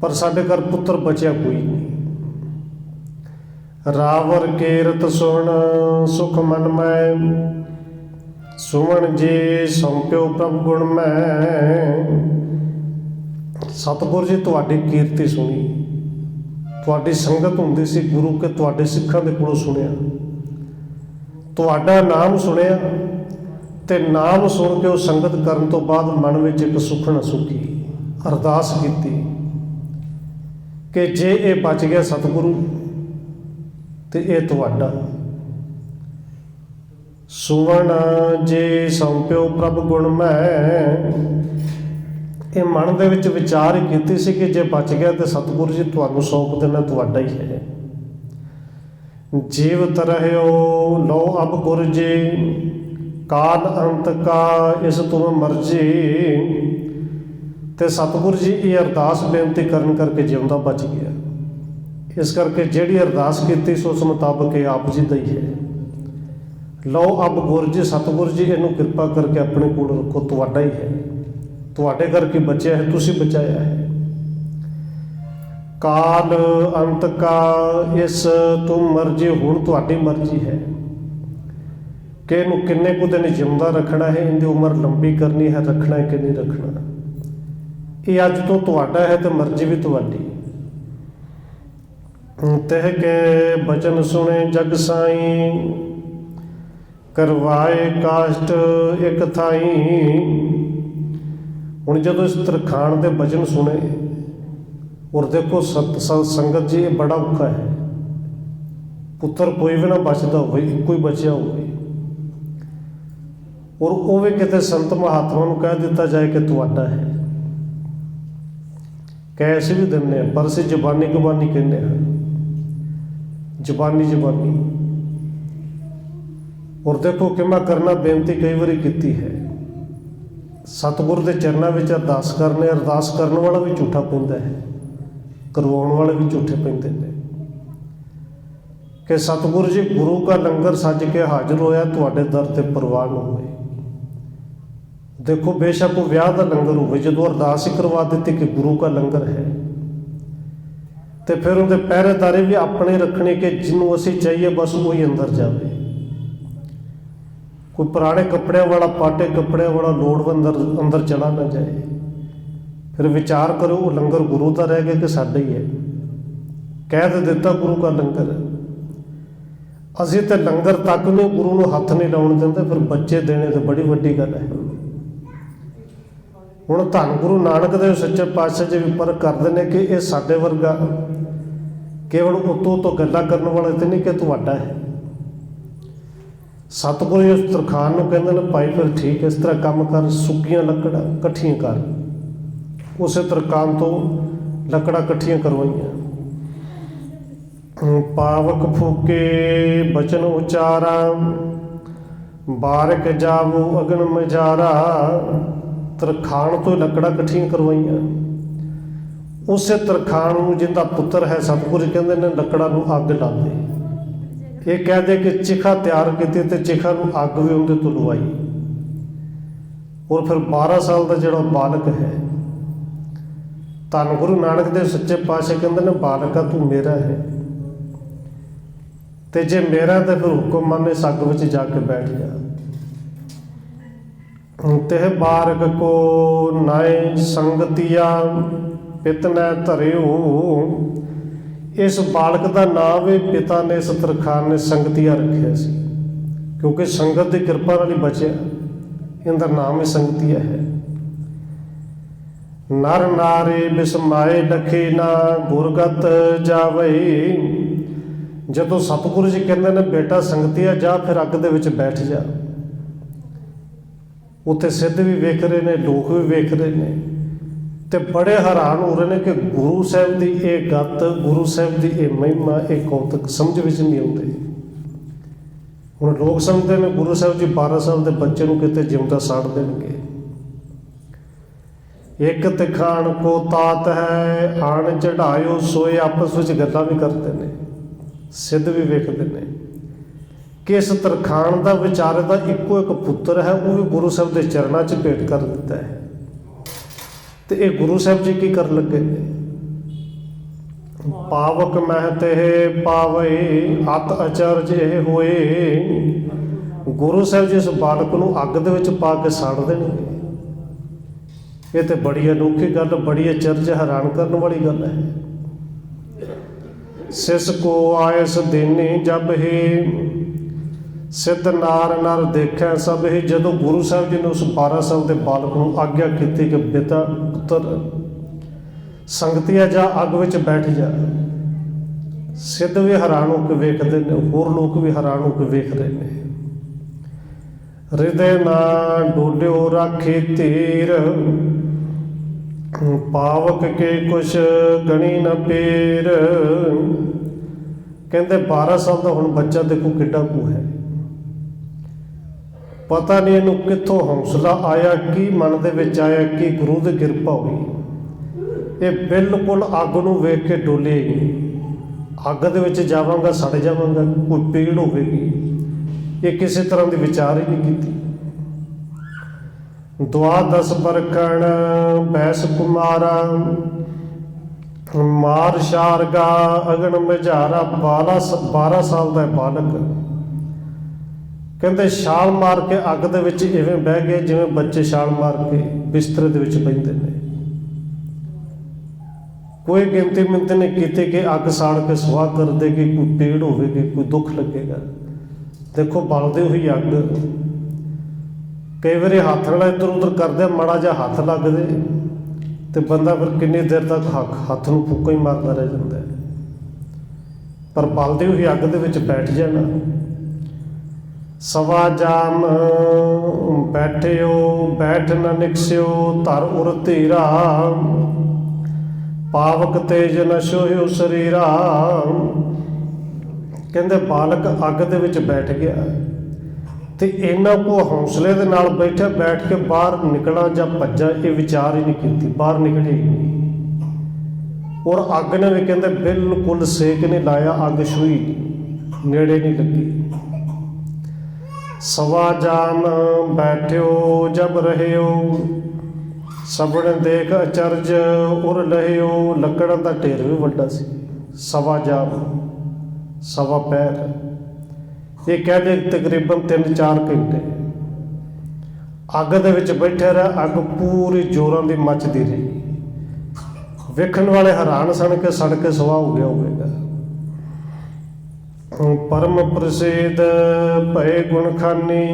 ਪਰ ਸਾਡੇ ਘਰ ਪੁੱਤਰ ਬਚਿਆ ਕੋਈ ਨਹੀਂ। ਰਾਵਰ ਕੀਰਤ ਸੁਣ ਸੁਖ ਮਨ ਮੈਂ, ਸੁਮਨ ਜੀ ਸੌਂਪਿਓ ਪ੍ਰਭ ਗੁਣ ਮੈਂ। ਸਤਿਗੁਰੂ ਜੀ ਤੁਹਾਡੀ ਕੀਰਤੀ ਸੁਣੀ, ਤੁਹਾਡੀ ਸੰਗਤ ਹੁੰਦੀ ਸੀ ਗੁਰੂ ਕੇ, ਤੁਹਾਡੇ ਸਿੱਖਾਂ ਦੇ ਕੋਲੋਂ ਸੁਣਿਆ, ਤੁਹਾਡਾ ਨਾਮ ਸੁਣਿਆ, ਤੇ ਨਾਮ ਸੁਣ ਕੇ ਉਹ ਸੰਗਤ ਕਰਨ ਤੋਂ ਬਾਅਦ ਮਨ ਵਿੱਚ ਇੱਕ ਸੁਖਣਾ ਸੁਖੀ ਅਰਦਾਸ ਕੀਤੀ ਕਿ ਜੇ ਇਹ ਬਚ ਗਿਆ ਸਤਿਗੁਰੂ ਤੇ ਇਹ ਤੁਹਾਡਾ। ਸੁਵਣ ਜੇ ਸੌਂਪਿਓ ਪ੍ਰਭ ਗੁਣ ਮੈਂ। ਇਹ ਮਨ ਦੇ ਵਿੱਚ ਵਿਚਾਰ ਹੀ ਕੀਤੀ ਸੀ ਕਿ ਜੇ ਬਚ ਗਿਆ ਤੇ ਸਤਿਗੁਰੂ ਜੀ ਤੁਹਾਨੂੰ ਸੌਂਪ ਦੇਣਾ ਤੁਹਾਡਾ ਹੀ ਹੈ। ਜੀਵਤ ਰਹਿਓ ਲੋ ਅਬ ਗੁਰ ਜੀ, ਕਾਲ ਅੰਤ ਕਾ ਇਸ ਤੁਮ ਮਰਜੀ। ਤੇ ਸਤਿਗੁਰੂ ਜੀ ਇਹ ਅਰਦਾਸ ਬੇਨਤੀ ਕਰਨ ਕਰਕੇ ਜਿਉਂਦਾ ਬਚ ਗਿਆ। ਇਸ ਕਰਕੇ ਜਿਹੜੀ ਅਰਦਾਸ ਕੀਤੀ ਸੀ ਉਸ ਮੁਤਾਬਕ ਇਹ ਆਪ ਜੀ ਦਾ ਹੀ ਹੈ। ਲਓ ਅਬ ਗੁਰ ਜੀ, ਸਤਿਗੁਰੂ ਜੀ ਇਹਨੂੰ ਕਿਰਪਾ ਕਰਕੇ ਆਪਣੇ ਕੋਲ ਰੱਖੋ, ਤੁਹਾਡਾ ਹੀ ਹੈ, ਤੁਹਾਡੇ ਕਰਕੇ ਬਚਿਆ ਹੈ, ਤੁਸੀਂ ਬਚਾਇਆ ਹੈ। ਕਾਲ ਅੰਤ ਕਾ ਇਸ ਤੁਮ ਮਰਜੀ, ਹੁਣ ਤੁਹਾਡੀ ਮਰਜ਼ੀ ਹੈ ਕਿ ਇਹਨੂੰ ਕਿੰਨੇ ਕੁ ਦਿਨ ਜਿਉਂਦਾ ਰੱਖਣਾ ਹੈ, ਇਹਦੀ ਉਮਰ ਲੰਬੀ ਕਰਨੀ ਹੈ, ਰੱਖਣਾ ਹੈ ਕਿ ਨਹੀਂ ਰੱਖਣਾ। ਇਹ ਅੱਜ ਤੋਂ ਤੁਹਾਡਾ ਹੈ ਤੇ ਮਰਜ਼ੀ ਵੀ ਤੁਹਾਡੀ। ਤਹਿ ਕੇ ਬਚਨ ਸੁਣੇ ਜਗ ਸਾਈਂ, ਕਰਵਾਏ ਕਾਸ਼ਟ ਇੱਕ ਥਾਈ। ਹੁਣ ਜਦੋਂ ਇਸ ਤਰਖਾਣ ਦੇ ਬਚਨ ਸੁਣੇ, ਔਰ ਦੇਖੋ ਸੰਗਤ ਜੀ ਇਹ ਬੜਾ ਔਖਾ ਹੈ, ਪੁੱਤਰ ਕੋਈ ਵੀ ਨਾ ਬਚਦਾ ਹੋਵੇ, ਇੱਕੋ ਹੀ ਬਚਿਆ ਹੋਵੇ, ਔਰ ਉਹ ਵੀ ਕਿਤੇ ਸੰਤ ਮਹਾਤਮਾ ਨੂੰ ਕਹਿ ਦਿੱਤਾ ਜਾਏ ਕਿ ਤੁਹਾਡਾ ਹੈ। ਕਹਿ ਅਸੀਂ ਵੀ ਦਿੰਦੇ ਹਾਂ, ਪਰ ਅਸੀਂ ਜ਼ਬਾਨੀ ਕਹਿੰਦੇ ਹਾਂ, ਜ਼ਬਾਨੀ। ਔਰ ਦੇਖੋ ਕਿਵੇਂ ਕਰਨਾ ਬੇਨਤੀ ਕਈ ਵਾਰੀ ਕੀਤੀ ਹੈ। ਸਤਿਗੁਰ ਦੇ ਚਰਨਾਂ ਵਿੱਚ ਅਰਦਾਸ ਕਰਨੇ, ਅਰਦਾਸ ਕਰਨ ਵਾਲਾ ਵੀ ਝੂਠਾ ਪੈਂਦਾ ਹੈ, ਕਰਵਾਉਣ ਵਾਲੇ ਵੀ ਝੂਠੇ ਪੈਂਦੇ ਨੇ ਕਿ ਸਤਿਗੁਰ ਜੀ ਗੁਰੂ ਕਾ ਲੰਗਰ ਸੱਜ ਕੇ ਹਾਜ਼ਰ ਹੋਇਆ, ਤੁਹਾਡੇ ਦਰ ਤੇ ਪ੍ਰਵਾਨ ਹੋਵੇ। ਦੇਖੋ ਬੇਸ਼ੱਕ ਉਹ ਵਿਆਹ ਦਾ ਲੰਗਰ ਹੋਵੇ, ਜਦੋਂ ਅਰਦਾਸ ਹੀ ਕਰਵਾ ਦਿੱਤੀ ਕਿ ਗੁਰੂ ਕਾ ਲੰਗਰ ਹੈ, ਤੇ ਫਿਰ ਉਹਦੇ ਪਹਿਰੇਦਾਰੀ ਵੀ ਆਪਣੇ ਰੱਖਣੇ ਕਿ ਜਿਹਨੂੰ ਅਸੀਂ ਚਾਹੀਏ ਬਸ ਉਹੀ ਅੰਦਰ ਜਾਵੇ। ਕੋਈ ਪੁਰਾਣੇ ਕੱਪੜਿਆਂ ਵਾਲਾ, ਪਾਟੇ ਕੱਪੜਿਆਂ ਵਾਲਾ ਲੋੜਵੰਦ ਅੰਦਰ ਚਲਾ ਨਾ ਜਾਏ। ਫਿਰ ਵਿਚਾਰ ਕਰੋ ਉਹ ਲੰਗਰ ਗੁਰੂ ਦਾ ਰਹਿ ਗਿਆ ਕਿ ਸਾਡਾ ਹੀ ਹੈ। ਕਹਿ ਤਾਂ ਦਿੱਤਾ ਗੁਰੂ ਕਾ ਲੰਗਰ, ਅਸੀਂ ਤੇ ਲੰਗਰ ਤੱਕ ਨੂੰ ਗੁਰੂ ਨੂੰ ਹੱਥ ਨਹੀਂ ਲਾਉਣ ਦਿੰਦੇ, ਫਿਰ ਬੱਚੇ ਦੇਣੇ ਤਾਂ ਬੜੀ ਵੱਡੀ ਗੱਲ ਹੈ। ਹੁਣ ਧੰਨ ਗੁਰੂ ਨਾਨਕ ਦੇਵ ਸੱਚੇ ਪਾਤਸ਼ਾਹ ਜੀ ਵੀ ਪਰਖ ਕਰਦੇ ਨੇ ਕਿ ਇਹ ਸਾਡੇ ਵਰਗਾ ਕੇਵਲ ਉੱਤੋਂ ਤੋਂ ਗੱਲਾਂ ਕਰਨ ਵਾਲੇ ਤੇ ਨਹੀਂ ਕਿ ਤੁਹਾਡਾ ਹੈ। ਸਤਿਗੁਰੂ ਉਸ ਤਰਖਾਣ ਨੂੰ ਕਹਿੰਦੇ ਨੇ ਭਾਈ ਫਿਰ ਠੀਕ ਇਸ ਤਰ੍ਹਾਂ ਕੰਮ ਕਰ, ਸੁੱਕੀਆਂ ਲੱਕੜਾਂ ਇਕੱਠੀਆਂ ਕਰ। ਉਸੇ ਤਰਖਾਣ ਤੋਂ ਲੱਕੜਾਂ ਇਕੱਠੀਆਂ ਕਰਵਾਈਆਂ। ਪਾਵਕ ਫੂਕੇ ਬਚਨ ਉਚਾਰਾ, ਬਾਰਕ ਜਾਵੋ ਅਗਨ ਮਜਾਰਾ। ਤਰਖਾਣ ਤੋਂ ਲੱਕੜਾਂ ਇਕੱਠੀਆਂ ਕਰਵਾਈਆਂ। ਉਸੇ ਤਰਖਾਣ ਨੂੰ ਜਿਹਦਾ ਪੁੱਤਰ ਹੈ ਸਤਿਗੁਰੂ ਕਹਿੰਦੇ ਨੇ ਲੱਕੜਾਂ ਨੂੰ ਅੱਗ ਲਾ ਦੇ। ਇਹ ਕਹਦੇ ਕਿ ਚਿਖਾ ਤਿਆਰ ਕੀਤੀ ਤੇ ਚਿਖਾ ਨੂੰ ਅੱਗ ਵੀ ਉਹਦੇ ਤੋਂ ਲਵਾਈ। ਔਰ ਫਿਰ 12 ਸਾਲ ਦਾ ਜਿਹੜਾ ਬਾਲਕ ਹੈ, ਧੰਨ ਗੁਰੂ ਨਾਨਕ ਦੇਵ ਸੱਚੇ ਪਾਤਸ਼ਾਹ ਕਹਿੰਦੇ ਨੇ ਬਾਲਕਾ ਤੂੰ ਮੇਰਾ ਹੈ, ਤੇ ਜੇ ਮੇਰਾ ਤਾਂ ਫਿਰ ਹੁਕਮ ਮੰਨੇ ਸੱਗ ਵਿੱਚ ਜਾ ਕੇ ਬੈਠ ਜਾ। ਤੇ ਬਾਰਕ ਕੋ ਨਾਏ ਸੰਗਤੀਆ ਪਿਤਨੈ ਧਰਿਓ। ਇਸ ਬਾਲਕ ਦਾ ਨਾਮ ਵੀ ਪਿਤਾ ਨੇ ਇਸ ਤਰਖਾਣ ਨੇ ਸੰਗਤੀਆ ਰੱਖਿਆ ਸੀ, ਕਿਉਂਕਿ ਸੰਗਤ ਦੀ ਕਿਰਪਾ ਨਾਲ ਹੀ ਬਚਿਆ। ਇਹਦਾ ਨਾਮ ਹੀ ਸੰਗਤੀਆ ਹੈ। ਨਰ ਨਾਰੇ ਬਿਸਮਾਏ ਲਖੇ ਨਾ ਗੁਰਗਤ ਜਾਵੇ। ਜਦੋਂ ਸਤਿਗੁਰੂ ਜੀ ਕਹਿੰਦੇ ਨੇ ਬੇਟਾ ਸੰਗਤੀਆ ਜਾ, ਫਿਰ ਅੱਗ ਦੇ ਵਿੱਚ ਬੈਠ ਜਾ। ਉੱਥੇ ਸਿੱਧ ਵੀ ਵੇਖ ਰਹੇ ਨੇ, ਲੋਕ ਵੀ ਵੇਖ ਰਹੇ ਨੇ, ਤੇ ਬੜੇ ਹੈਰਾਨ ਹੋ ਰਹੇ ਨੇ ਕਿ ਗੁਰੂ ਸਾਹਿਬ ਦੀ ਇਹ ਗੱਤ, ਗੁਰੂ ਸਾਹਿਬ ਦੀ ਇਹ ਮਹਿਮਾ, ਇਹ ਕੌਤਕ ਸਮਝ ਵਿੱਚ ਨਹੀਂ ਆਉਂਦੇ। ਹੁਣ ਲੋਕ ਸਮਝਦੇ ਨੇ ਗੁਰੂ ਸਾਹਿਬ ਜੀ 12 ਸਾਲ ਦੇ ਬੱਚੇ ਨੂੰ ਕਿਤੇ ਜਿਉਂਦਾ ਸਾੜ ਦੇਣਗੇ। ਇੱਕ ਤਿਖਾਣ ਕੋ ਤਾਤ ਹੈ ਆਣ ਚੜਾਇਓ, ਸੋਏ ਆਪਸ ਵਿੱਚ ਗੱਲਾਂ ਵੀ ਕਰਦੇ ਨੇ, ਸਿੱਧ ਵੀ ਵੇਖਦੇ ਨੇ ਕਿ ਇਸ ਤਰਖਾਣ ਦਾ ਵਿਚਾਰੇ ਦਾ ਇੱਕੋ ਇੱਕ ਪੁੱਤਰ ਹੈ, ਉਹ ਵੀ ਗੁਰੂ ਸਾਹਿਬ ਦੇ ਚਰਨਾਂ 'ਚ ਭੇਟ ਕਰ ਦਿੱਤਾ ਹੈ। ਤੇ ਇਹ ਗੁਰੂ ਸਾਹਿਬ ਜੀ ਕੀ ਕਰਨ ਲੱਗੇ ਨੇ? ਪਾਵਕ ਮਹਿ ਤੇ ਪਾਵੇ ਅਤ ਅਚਰਜ ਇਹ ਹੋਏ। ਗੁਰੂ ਸਾਹਿਬ ਜੀ ਇਸ ਬਾਲਕ ਨੂੰ ਅੱਗ ਦੇ ਵਿੱਚ ਪਾ ਕੇ ਸਾੜ ਦੇਣਗੇ। ਇਹ ਤੇ ਬੜੀ ਅਨੋਖੀ ਗੱਲ, ਬੜੀ ਅਚਰਜ, ਹੈਰਾਨ ਕਰਨ ਵਾਲੀ ਗੱਲ ਹੈ। ਸਿਸ ਕੋ ਆਇਸ ਦੇਨੇ ਜਬ ਹੀ ਸਿੱਧ ਨਾਰ ਨਰ ਦੇਖਿਆ ਸਭ ਹੀ। ਜਦੋਂ ਗੁਰੂ ਸਾਹਿਬ ਜੀ ਨੇ ਉਸ 12 ਸਾਲ ਦੇ ਬਾਲਕ ਨੂੰ ਆਗਿਆ ਕੀਤੀ ਕਿ ਪਿਤਾ ਪੁੱਤਰ ਸੰਗਤੀਆ ਜਾ ਅੱਗ ਵਿੱਚ ਬੈਠ ਜਾ, ਸਿੱਧ ਵੀ ਹੈਰਾਨ ਹੋ ਕੇ ਵੇਖਦੇ ਨੇ, ਹੋਰ ਲੋਕ ਵੀ ਹੈਰਾਨ ਹੋ ਕੇ ਵੇਖ ਰਹੇ ਨੇ। ਹਿਰਦੇ ਨਾ ਡੋਲਿਓ ਰਾਖੇ ਧੀਰ, ਪਾਵਕ ਕੇ ਕੁਛ ਗਣੀ ਨਾ ਪੀਰ। ਕਹਿੰਦੇ 12 ਸਾਲ ਦਾ ਹੁਣ ਬੱਚਾ ਦੇਖੋ ਕਿੱਡਾ ਕੁ ਹੈ, ਪਤਾ ਨਹੀਂ ਇਹਨੂੰ ਕਿੱਥੋਂ ਹੌਸਲਾ ਆਇਆ, ਕੀ ਮਨ ਦੇ ਵਿੱਚ ਆਇਆ, ਕੀ ਗੁਰੂ ਦੀ ਕਿਰਪਾ ਹੋਈ। ਇਹ ਬਿਲਕੁਲ ਅੱਗ ਨੂੰ ਵੇਖ ਕੇ ਡੋਲੇ ਨਹੀਂ। ਅੱਗ ਦੇ ਵਿੱਚ ਜਾਵਾਂਗਾ ਸੜ ਜਾਵਾਂਗਾ, ਕੋਈ ਪੀੜ ਹੋਵੇਗੀ, ਇਹ ਕਿਸੇ ਤਰ੍ਹਾਂ ਦੀ ਵਿਚਾਰ ਹੀ ਨਹੀਂ ਕੀਤੀ। ਦੁਆ 10 ਬਰਕਣ ਬੈਸ ਕੁਮਾਰਾ, ਮਾਰ ਸ਼ਾਰਗਾ ਅਗਨ ਮਝਾਰਾ। 12 ਸਾਲ ਦਾ ਬਾਲਕ ਕਹਿੰਦੇ ਛਾਲ ਮਾਰ ਕੇ ਅੱਗ ਦੇ ਵਿੱਚ ਇਵੇਂ ਬਹਿ ਗਏ ਜਿਵੇਂ ਬੱਚੇ ਛਾਲ ਮਾਰ ਕੇ ਬਿਸਤਰੇ ਦੇ ਵਿੱਚ ਬਹਿੰਦੇ ਨੇ। ਕੋਈ ਗਿਣਤੀ ਮਿੰਤ ਨਹੀਂ ਕੀਤੀ ਕਿ ਅੱਗ ਸਾੜ ਕੇ ਸੁਆਹ ਕਰ ਦੇਗੀ, ਕੋਈ ਪੀੜ ਹੋਵੇਗੀ, ਕੋਈ ਦੁੱਖ ਲੱਗੇਗਾ। ਦੇਖੋ ਬਲਦੇ ਹੋਈ ਅੱਗ, ਕਈ ਵਾਰੀ ਹੱਥ ਨਾਲ ਇੱਧਰ ਉੱਧਰ ਕਰਦੇ, ਮਾੜਾ ਜਿਹਾ ਹੱਥ ਲੱਗਦੇ ਤੇ ਬੰਦਾ ਫਿਰ ਕਿੰਨੀ ਦੇਰ ਤੱਕ ਹੱਥ ਨੂੰ ਫੂਕਾਂ ਹੀ ਮਾਰਦਾ ਰਹਿ ਜਾਂਦਾ ਹੈ। ਪਰ ਬਲਦੀ ਹੋਈ ਅੱਗ ਦੇ ਵਿੱਚ ਬੈਠ ਜਾਣਾ। ਸਵਾ ਜਾਮ ਬੈਠਿਓ ਬੈਠ ਨ ਨਿਕਸਿਓ, ਧਰ ਉਰ ਧੀਰਾ। ਪਾਵਕ ਤੇਜ ਨ ਛੋਹਿਓ ਸਰੀਰਾ। ਕਹਿੰਦੇ ਬਾਲਕ ਅੱਗ ਦੇ ਵਿੱਚ ਬੈਠ ਗਿਆ, ਤੇ ਇਹਨਾਂ ਕੋ ਹੌਸਲੇ ਦੇ ਨਾਲ ਬੈਠ ਕੇ ਬਾਹਰ ਨਿਕਲਾਂ ਜਾਂ ਭੱਜਾਂ ਇਹ ਵਿਚਾਰ ਹੀ ਨਹੀਂ ਕੀਤੀ, ਬਾਹਰ ਨਿਕਲੇ ਹੀ ਨਹੀਂ। ਔਰ ਅੱਗ ਨੇ ਵੀ ਕਹਿੰਦੇ ਬਿਲਕੁਲ ਸੇਕ ਨਹੀਂ ਲਾਇਆ, ਅੱਗ ਛੂਈ ਨਹੀਂ, ਨੇੜੇ ਨਹੀਂ ਲੱਗੀ। ਸਵਾ ਜਾਨ ਬੈਠਿਓ ਜਬ ਰਹਿਓ, ਸਭਨ ਦੇਖ ਅਚਰਜ ਉਰ ਲਹਿਓ। ਲੱਕੜਾਂ ਦਾ ਢੇਰ ਵੀ ਵੱਡਾ ਸੀ, ਸਵਾ ਜਾਨ, ਸਵਾ ਪੈਰ, ਇਹ ਕਹਿੰਦੇ ਤਕਰੀਬਨ 3-4 ਘੰਟੇ ਅੱਗ ਦੇ ਵਿੱਚ ਬੈਠੇ ਰਿਹਾ। ਅੱਗ ਪੂਰੀ ਜ਼ੋਰਾਂ ਦੀ ਮੱਚਦੀ ਰਹੀ। ਵੇਖਣ ਵਾਲੇ ਹੈਰਾਨ ਸਨ ਕਿ ਸੜ ਕੇ ਸਵਾਹ ਹੋ ਗਿਆ ਹੋਵੇਗਾ। ਪਰਮ ਪ੍ਰਸਿੱਧ ਭਏ ਗੁਣ ਖਾਨੀ,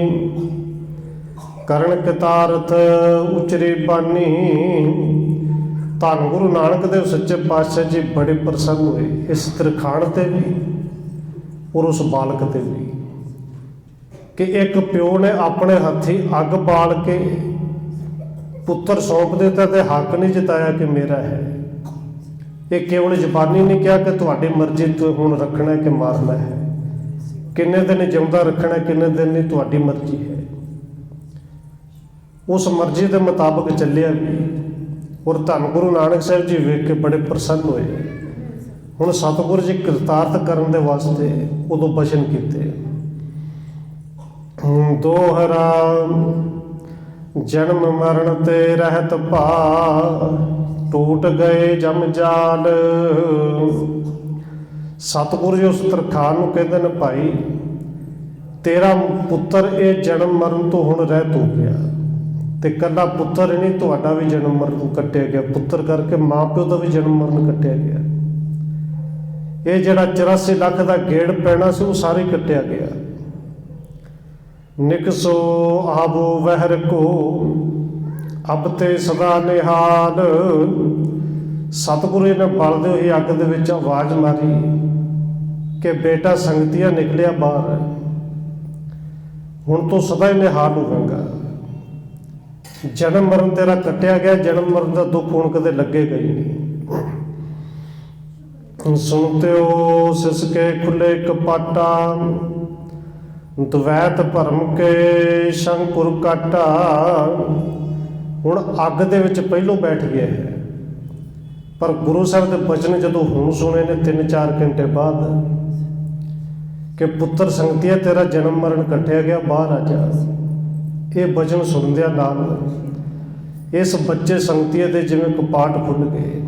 ਕਰਨ ਕਿਤਾਰਥ ਉਚਰੀ ਬਾਨੀ। ਧੰਨ ਗੁਰੂ ਨਾਨਕ ਦੇਵ ਸੱਚੇ ਪਾਤਸ਼ਾਹ ਜੀ ਬੜੇ ਪ੍ਰਸੰਨ ਹੋਏ ਇਸ ਤਰਖਾਣ ਤੇ ਵੀ ਔਰ ਉਸ ਬਾਲਕ ਤੇ ਵੀ, ਕਿ ਇੱਕ ਪਿਓ ਨੇ ਆਪਣੇ ਹੱਥੀਂ ਅੱਗ ਬਾਲ ਕੇ ਪੁੱਤਰ ਸੌਂਪ ਦਿੱਤਾ ਤੇ ਹੱਕ ਨਹੀਂ ਜਤਾਇਆ ਕਿ ਮੇਰਾ ਹੈ। ਇਹ ਕੇਵਲ ਜ਼ਬਾਨੀ ਨਹੀਂ ਕਿਹਾ ਕਿ ਤੁਹਾਡੀ ਮਰਜ਼ੀ ਤੋਂ ਹੁਣ ਰੱਖਣਾ ਕਿ ਮਾਰਨਾ ਹੈ, ਕਿੰਨੇ ਦਿਨ ਜਿਉਂਦਾ ਰੱਖਣਾ, ਕਿੰਨੇ ਦਿਨ ਨਹੀਂ, ਤੁਹਾਡੀ ਮਰਜ਼ੀ ਹੈ। ਉਸ ਮਰਜ਼ੀ ਦੇ ਮੁਤਾਬਕ ਚੱਲਿਆ ਵੀ। ਔਰ ਧੰਨ ਗੁਰੂ ਨਾਨਕ ਸਾਹਿਬ ਜੀ ਵੇਖ ਕੇ ਬੜੇ ਪ੍ਰਸੰਨ ਹੋਏ। ਹੁਣ ਸਤਿਗੁਰੂ ਜੀ ਕਿਰਤਾਰਥ ਕਰਨ ਦੇ ਵਾਸਤੇ ਉਦੋਂ ਬਚਨ ਕੀਤੇ। ਦੋਹਰਾ ਜਨਮ ਮਰਨ ਤੇ ਰਹਿਤ ਭਾ, ਟੂਟ ਗਏ ਜਮ ਜਾਲ। ਸਤਿਗੁਰੂ ਜੀ ਉਸ ਤਰਖਾਣ ਨੂੰ ਕਹਿੰਦੇ ਨੇ, ਭਾਈ ਤੇਰਾ ਪੁੱਤਰ ਇਹ ਜਨਮ ਮਰਨ ਤੋਂ ਹੁਣ ਰਹਿਤ ਹੋ ਗਿਆ। ਤੇ ਕੱਲਾ ਪੁੱਤਰ ਹੀ ਨਹੀਂ, ਤੁਹਾਡਾ ਵੀ ਜਨਮ ਮਰਨ ਕੱਟਿਆ ਗਿਆ। ਪੁੱਤਰ ਕਰਕੇ ਮਾਂ ਪਿਓ ਦਾ ਵੀ ਜਨਮ ਮਰਨ ਕੱਟਿਆ ਗਿਆ। ਇਹ ਜਿਹੜਾ 84 ਲੱਖ ਦਾ ਗੇੜ ਪੈਣਾ ਸੀ ਉਹ ਸਾਰੇ ਕੱਟਿਆ ਗਿਆ। ਨਿਕਸੋ ਆਬੋ ਵਹਿਰ ਕੋ, ਅਬ ਤੇ ਸਦਾ ਨਿਹਾਲ। ਸਤਿਗੁਰੂ ਨੇ ਬਲਦੇ ਹੋਏ ਅੱਗ ਦੇ ਵਿੱਚ ਆਵਾਜ਼ ਮਾਰੀ ਕਿ ਬੇਟਾ ਸੰਗਤੀਆ ਨਿਕਲਿਆ ਬਾਹਰ, ਹੁਣ ਤੋਂ ਸਦਾ ਹੀ ਨਿਹਾਲ ਹੋਵੇਗਾ। ਜਨਮ ਮਰਨ ਤੇਰਾ ਕੱਟਿਆ ਗਿਆ, ਜਨਮ ਮਰਨ ਦਾ ਦੁੱਖ ਹੁਣ ਕਦੇ ਲੱਗੇਗਾ ਹੀ ਨਹੀਂ। ਸੁਣਤੇ ਹੋ ਸਿਸਕੇ ਖੁੱਲੇ ਕਪਾਟਾ, ਦਵੈਤ ਭਰਮ ਕੇ ਸ਼ੰਕੁਰ ਕਾਟਾ। ਹੁਣ ਅੱਗ ਦੇ ਵਿੱਚ ਪਹਿਲੋਂ ਬੈਠ ਗਿਆ ਹੈ, ਪਰ ਗੁਰੂ ਸਾਹਿਬ ਦੇ ਬਚਨ ਜਦੋਂ ਹੁਣ ਸੁਣੇ ਨੇ 3-4 ਘੰਟੇ ਬਾਅਦ ਕਿ ਪੁੱਤਰ ਸੰਗਤੀਆ ਤੇਰਾ ਜਨਮ ਮਰਨ ਕੱਟਿਆ ਗਿਆ, ਬਾਹਰ ਆ ਜਾ। ਇਹ ਬਚਨ ਸੁਣਦਿਆਂ ਨਾਲ ਇਸ ਬੱਚੇ ਸੰਗਤੀਏ ਦੇ ਜਿਵੇਂ ਕਪਾਟ ਖੁੱਲ੍ਹ ਗਏ।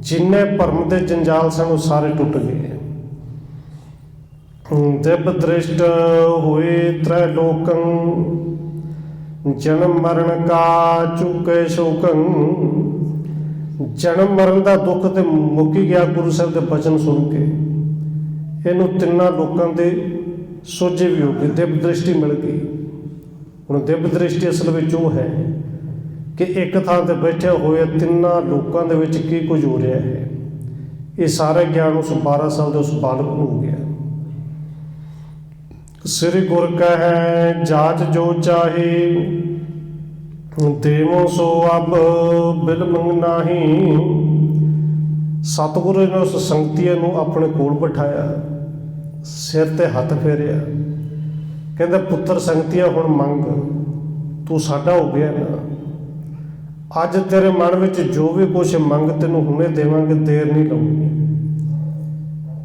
ਜਿੰਨੇ ਭਰਮ ਦੇ ਜੰਜਾਲ ਸਨ ਉਹ ਸਾਰੇ ਟੁੱਟ ਗਏ। ਦਿਵ ਦ੍ਰਿਸ਼ਟ ਹੋਏ ਤ੍ਰੈ ਲੋਕੰ, ਜਨਮ ਮਰਨ ਕਾ ਚੁਕੇ ਸ਼ੋਕੰ। ਜਨਮ ਮਰਨ ਦਾ ਦੁੱਖ ਤੇ ਮੁੱਕ ਹੀ ਗਿਆ ਗੁਰੂ ਸਾਹਿਬ ਦੇ ਬਚਨ ਸੁਣ ਕੇ। ਇਹਨੂੰ ਤਿੰਨਾਂ ਲੋਕਾਂ ਦੇ ਸੋਝੇ ਵੀ ਹੋ ਗਏ, ਦਿਵ ਦ੍ਰਿਸ਼ਟੀ ਮਿਲ ਗਈ। ਹੁਣ ਦਿਵ ਦ੍ਰਿਸ਼ਟੀ ਅਸਲ ਵਿੱਚ ਉਹ ਹੈ ਕਿ ਇੱਕ ਥਾਂ ਤੇ ਬੈਠੇ ਹੋਏ ਤਿੰਨਾਂ ਲੋਕਾਂ ਦੇ ਵਿੱਚ ਕੀ ਕੁਝ ਹੋ ਰਿਹਾ ਹੈ। ਇਹ ਸਾਰਾ ਗਿਆਨ ਉਸ 12 ਸਾਲ ਦੇ ਉਸ ਬਾਲਕ ਨੂੰ ਹੋ ਗਿਆ। ਸ੍ਰੀ ਗੁਰ ਕਹੈ ਜਾਚ ਜੋ ਚਾਹੇ, ਦੇਵੋ ਸੋ ਅਬ ਬਿਲਮੰਗ ਨਾਹੀ। ਸਤਿਗੁਰੂ ਨੇ ਉਸ ਸੰਗਤੀਏ ਨੂੰ ਆਪਣੇ ਕੋਲ ਬਿਠਾਇਆ, ਸਿਰ ਤੇ ਹੱਥ ਫੇਰਿਆ, ਕਹਿੰਦਾ ਪੁੱਤਰ ਸੰਗਤੀਆ ਹੁਣ ਮੰਗ, ਤੂੰ ਸਾਡਾ ਹੋ ਗਿਆ ਨਾ। ਅੱਜ ਤੇਰੇ ਮਨ ਵਿੱਚ ਜੋ ਵੀ ਕੁਛ ਮੰਗ ਤੈਨੂੰ ਹੁਣੇ ਦੇਵਾਂਗੇ, ਦੇਰ ਨਹੀਂ ਲਾਉਣੀ।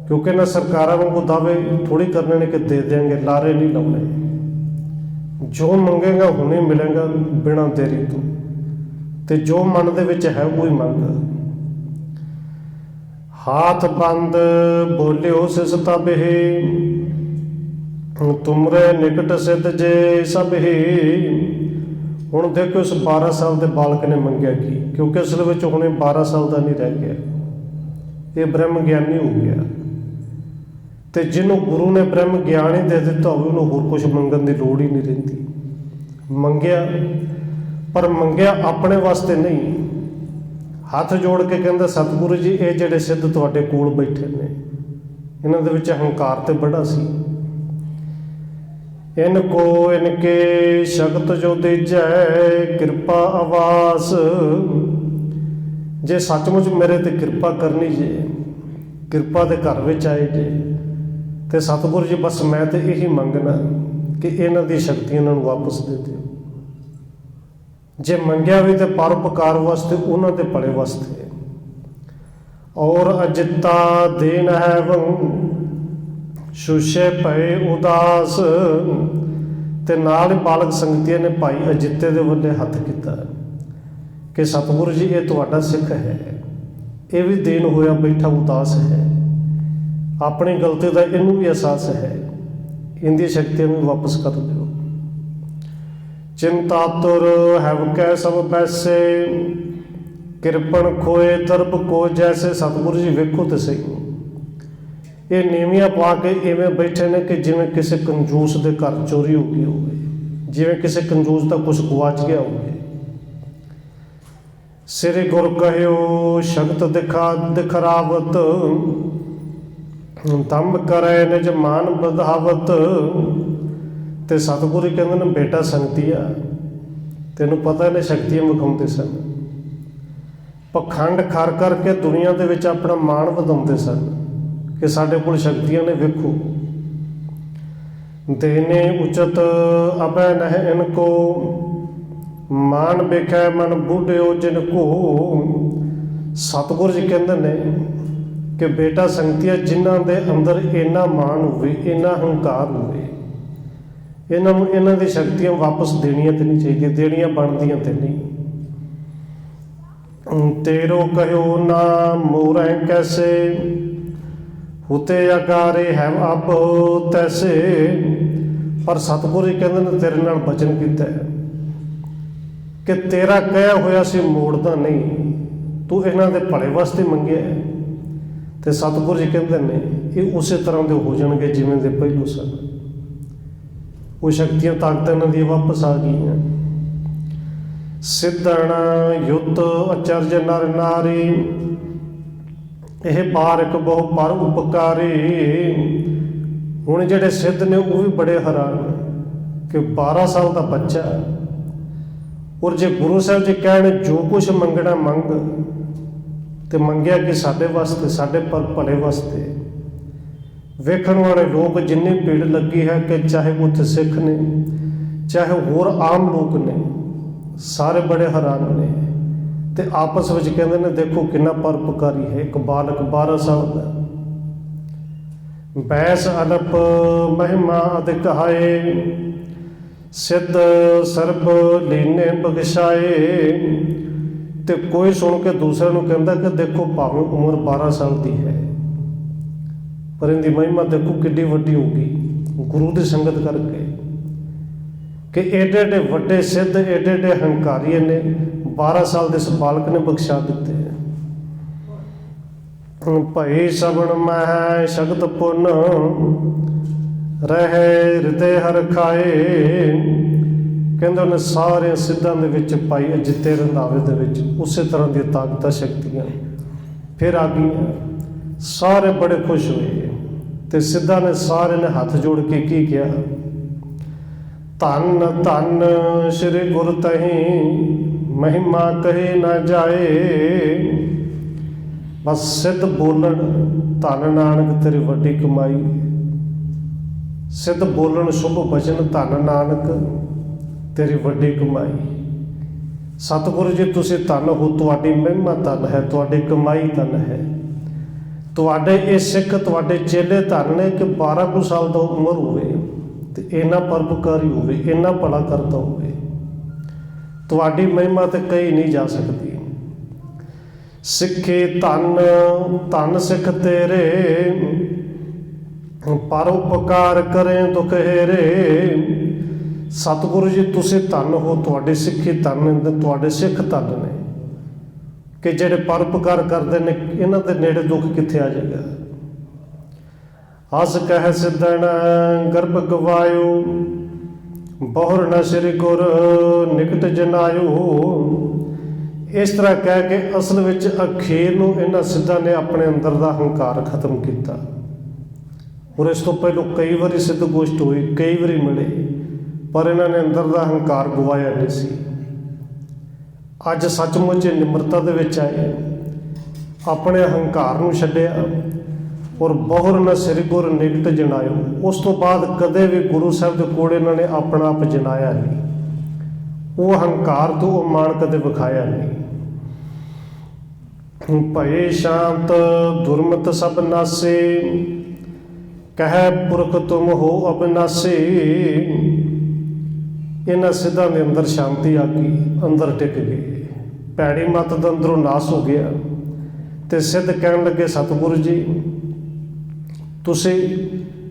ਕਿਉਂਕਿ ਨਾ ਸਰਕਾਰਾਂ ਵਾਂਗੂ ਦਾਅਵੇ ਥੋੜ੍ਹੀ ਕਰਨੇ ਨੇ ਕਿ ਦੇ ਦਿਆਂਗੇ, ਲਾਰੇ ਨਹੀਂ ਲਾਉਣੇ। ਜੋ ਮੰਗੇਗਾ ਹੁਣੇ ਮਿਲੇਗਾ ਬਿਨਾਂ ਦੇਰੀ ਤੋਂ, ਤੇ ਜੋ ਮਨ ਦੇ ਵਿੱਚ ਹੈ ਉਹ ਹੀ ਮੰਗ। ਹਾਥ ਬੰਦ ਬੋਲਿਓ ਸਿਸ ਤਬਹਿ, ਤੁਮਰੇ ਨਿਕਟ ਸਿੱਧ ਜੇ ਸਭ ਹੀ। ਹੁਣ ਦੇਖੋ ਇਸ 12 ਸਾਲ ਦੇ ਬਾਲਕ ਨੇ ਮੰਗਿਆ ਕੀ, ਕਿਉਂਕਿ ਅਸਲ ਵਿੱਚ ਹੁਣੇ 12 ਸਾਲ ਦਾ ਨਹੀਂ ਰਹਿ ਗਿਆ, ਇਹ ਬ੍ਰਹਮ ਗਿਆਨੀ ਹੋ ਗਿਆ। ਤੇ ਜਿਹਨੂੰ ਗੁਰੂ ਨੇ ਬ੍ਰਹਮ ਗਿਆਨ ਹੀ ਦੇ ਦਿੱਤਾ ਹੋਵੇ ਉਹਨੂੰ ਹੋਰ ਕੁਝ ਮੰਗਣ ਦੀ ਲੋੜ ਹੀ ਨਹੀਂ ਰਹਿੰਦੀ। ਮੰਗਿਆ, ਪਰ ਮੰਗਿਆ ਆਪਣੇ ਵਾਸਤੇ ਨਹੀਂ। ਹੱਥ ਜੋੜ ਕੇ ਕਹਿੰਦਾ ਸਤਿਗੁਰੂ ਜੀ ਇਹ ਜਿਹੜੇ ਸਿੱਧ ਤੁਹਾਡੇ ਕੋਲ ਬੈਠੇ ਨੇ ਇਹਨਾਂ ਦੇ ਵਿੱਚ ਹੰਕਾਰ ਤੇ ਬੜਾ ਸੀ। ਇਨ ਕੋ ਇਨਕੇ ਸ਼ਕਤ ਜੋ ਦੀਜੈ, ਕਿਰਪਾ ਆਵਾਸ। ਜੇ ਸੱਚਮੁੱਚ ਮੇਰੇ ਤੇ ਕਿਰਪਾ ਕਰਨੀ ਜੇ, ਕਿਰਪਾ ਦੇ ਘਰ ਵਿੱਚ ਆਏ ਜੇ, ਤੇ ਸਤਿਗੁਰੂ ਜੀ ਬਸ ਮੈਂ ਤੇ ਇਹੀ ਮੰਗਣਾ कि इन्हां दी शक्ति इन्हां नूं वापस दे दिओ। जे मंगिया भी तो परोपकार वास्ते, उन्हां दे भले वास्ते। और अजिता देन है शुशे भय उदास, ते नाल बालक संगतिया ने भाई अजिते दे वल्ले हथ किता कि सतगुरु जी ये तुहाडा सिख है, ये भी देन होया बैठा उदास है, अपनी गलती का इनू भी एहसास है, इनकी शक्तियां भी वापस कर दो। चिंता तुर है कै सब पैसे, किरपन खोए दरब को जैसे। सतगुरु जी वेखो तो सही, ये नीवियां पा के इवें बैठे ने कि जिवें किसी कंजूस के घर चोरी हो गई होवे, जिवें किसी कंजूस का कुछ गुआच गया होवे। सिरे गुर कहो शगत दिखरावत, दम करे निज मान बधावत। ते सतगुरु कहते ने बेटा संगतिया, तेनों पता ने शक्तियां विखाते सन, पखंड कर करके दुनिया के विच अपना मान वधाते सन कि साडे कोल शक्तियां ने। वेखो देने उचित अबै नह इनको, मान बेखै मन बूढ़े जिनको। सतगुरु जी कहते ने कि बेटा संगतिया, जिन्हां दे अंदर इन्ना मान होवे, इन्ना हंकार होवे, इन्हां दी शक्तियां वापस देनियां तो नहीं चाहिए, देनियां बनदियां तो नहीं। तेरो कहो ना मोरै कैसे, हुते अकारे है अब तैसे। पर सतगुरु जी कहते ने तेरे नाल वचन कीता है कि तेरा कहा होया सी मोड़दा नहीं, तू इन्हां दे भले वास्ते मंगिया है। तो सतगुरु जी कहते हैं ये उस तरह के हो जाएंगे जिमें दे पहलू सन। वो शक्तियां ताकत इन्हां दी वापस आ गई। सिद्धन युद्ध अचरज नर नारी, यह बारक बहु पर उपकारी। हुण जिहड़े सिद्ध ने वो भी बड़े हैरान कि 12 साल का बच्चा, और जे गुरु साहब जी कहण जो कुछ मंगना मंग, तो मंगिया कि साडे वास्ते, साडे पर भले वास्ते। वेखण वाले लोग जिन्नी भीड़ लगी है कि चाहे उत्थे सिख ने चाहे होर आम लोग ने, सारे बड़े हैरान ने। तो आपस में कहते हैं देखो कितना परोपकारी है। एक बालक 12 साल का, बैस अनप महिमा अधिक हाय, सिद्ध सर्ब लीने बगशाए। तो कोई सुन के दूसरे को कहता कि देखो भावें उम्र 12 साल की है, पर इनकी महिमा देखो किड्डी वड्डी होगी गुरु की संगत करके। कि एडे एडे वड्डे सिद्ध, एडे एडे हंकारी ने 12 साल के इस बालक ने बख्शा दिते हैं। भई सबन मह शगत पुन, रहे हृदय हर खाए। कहते उन्हें सारे सिद्धां दे विच भाई अजिते रंधावे दे विच उस तरह की ताकत शक्तियां फिर आ गई। सारे बड़े खुश हुए। तो सिद्धा ने सारे ने हाथ जोड़ के की किया, धन धन श्री गुरु तही, महिमा कहे न जाए। बस सिद्ध बोलन धन नानक तेरी वड्डी कमाई। सिद्ध बोलन शुभ वचन धन नानक तेरी वड्डी कमाई। सतगुरु जी तुसी धन हो, तुहाडी महिमा धन है, तुहाडी कमाई धन है। तुहाडे ये सिख तुहाडे चेले धन ने कि 12 साल का उम्र होवे ते इन्ना परोपकारी होवे, इन्ना भला करता होवे। तुहाडी महिमा तो कही नहीं जा सकती। सिखे धन धन सिख तेरे, परोपकार करें दुख हेरे। सतगुरु जी तुसी धन हो, तुहाडे सिखी धन ने, तुहाडे सिख धन ने कि जेडे परोपकार करते हैं, इन्हां दे नेड़े दुख कित्थे आ जाएगा। हस कह सिद्धन गर्भ गवायो, बहुर न श्री गुर निकट जनायो। इस तरह कह के असल विच अखीर नूं इन्हां सिद्धां ने अपने अंदर दा हंकार खत्म किया। और इस तो पहलों कई बारी सिद्ध गोष्ठ हुई, कई बारी मिले, पर इन्होंने अंदर का हंकार गवाया नहीं सी। अज सचमुच निमरता दे विच आए, अपने हंकार नूं छड्डिया, ਔਰ ਬਹੁਰ ਨ ਸਿਰ ਗੁਰ ਨਿਕਟ ਜਨਾਇਓ। ਉਸ ਤੋਂ ਬਾਅਦ ਕਦੇ ਵੀ ਗੁਰੂ ਸਾਹਿਬ ਦੇ ਕੋਲ ਇਹਨਾਂ ਨੇ ਆਪਣਾ ਆਪ ਜਨਾਇਆ ਨਹੀਂ, ਉਹ ਹੰਕਾਰ ਤੋਂ ਉਹ ਮਾਣ ਕਦੇ ਵਿਖਾਇਆ ਨਹੀਂ। ਭਏ ਸ਼ਾਂਤ ਦੁਰਮਤ ਸਭ ਨਾਸੇ, ਕਹਿ ਪੁਰਖ ਤੁਮ ਹੋ ਅਬਨਾਸੇ। ਇਹਨਾਂ ਸਿੱਧਾਂ ਦੇ ਅੰਦਰ ਸ਼ਾਂਤੀ ਆ ਗਈ, ਅੰਦਰ ਟਿਕ ਗਏ, ਭੈੜੀ ਮੱਤ ਦਾ ਅੰਦਰੋਂ ਨਾਸ ਹੋ ਗਿਆ। ਤੇ ਸਿੱਧ ਕਹਿਣ ਲੱਗੇ ਸਤਿਗੁਰੂ ਜੀ ਤੁਸੀਂ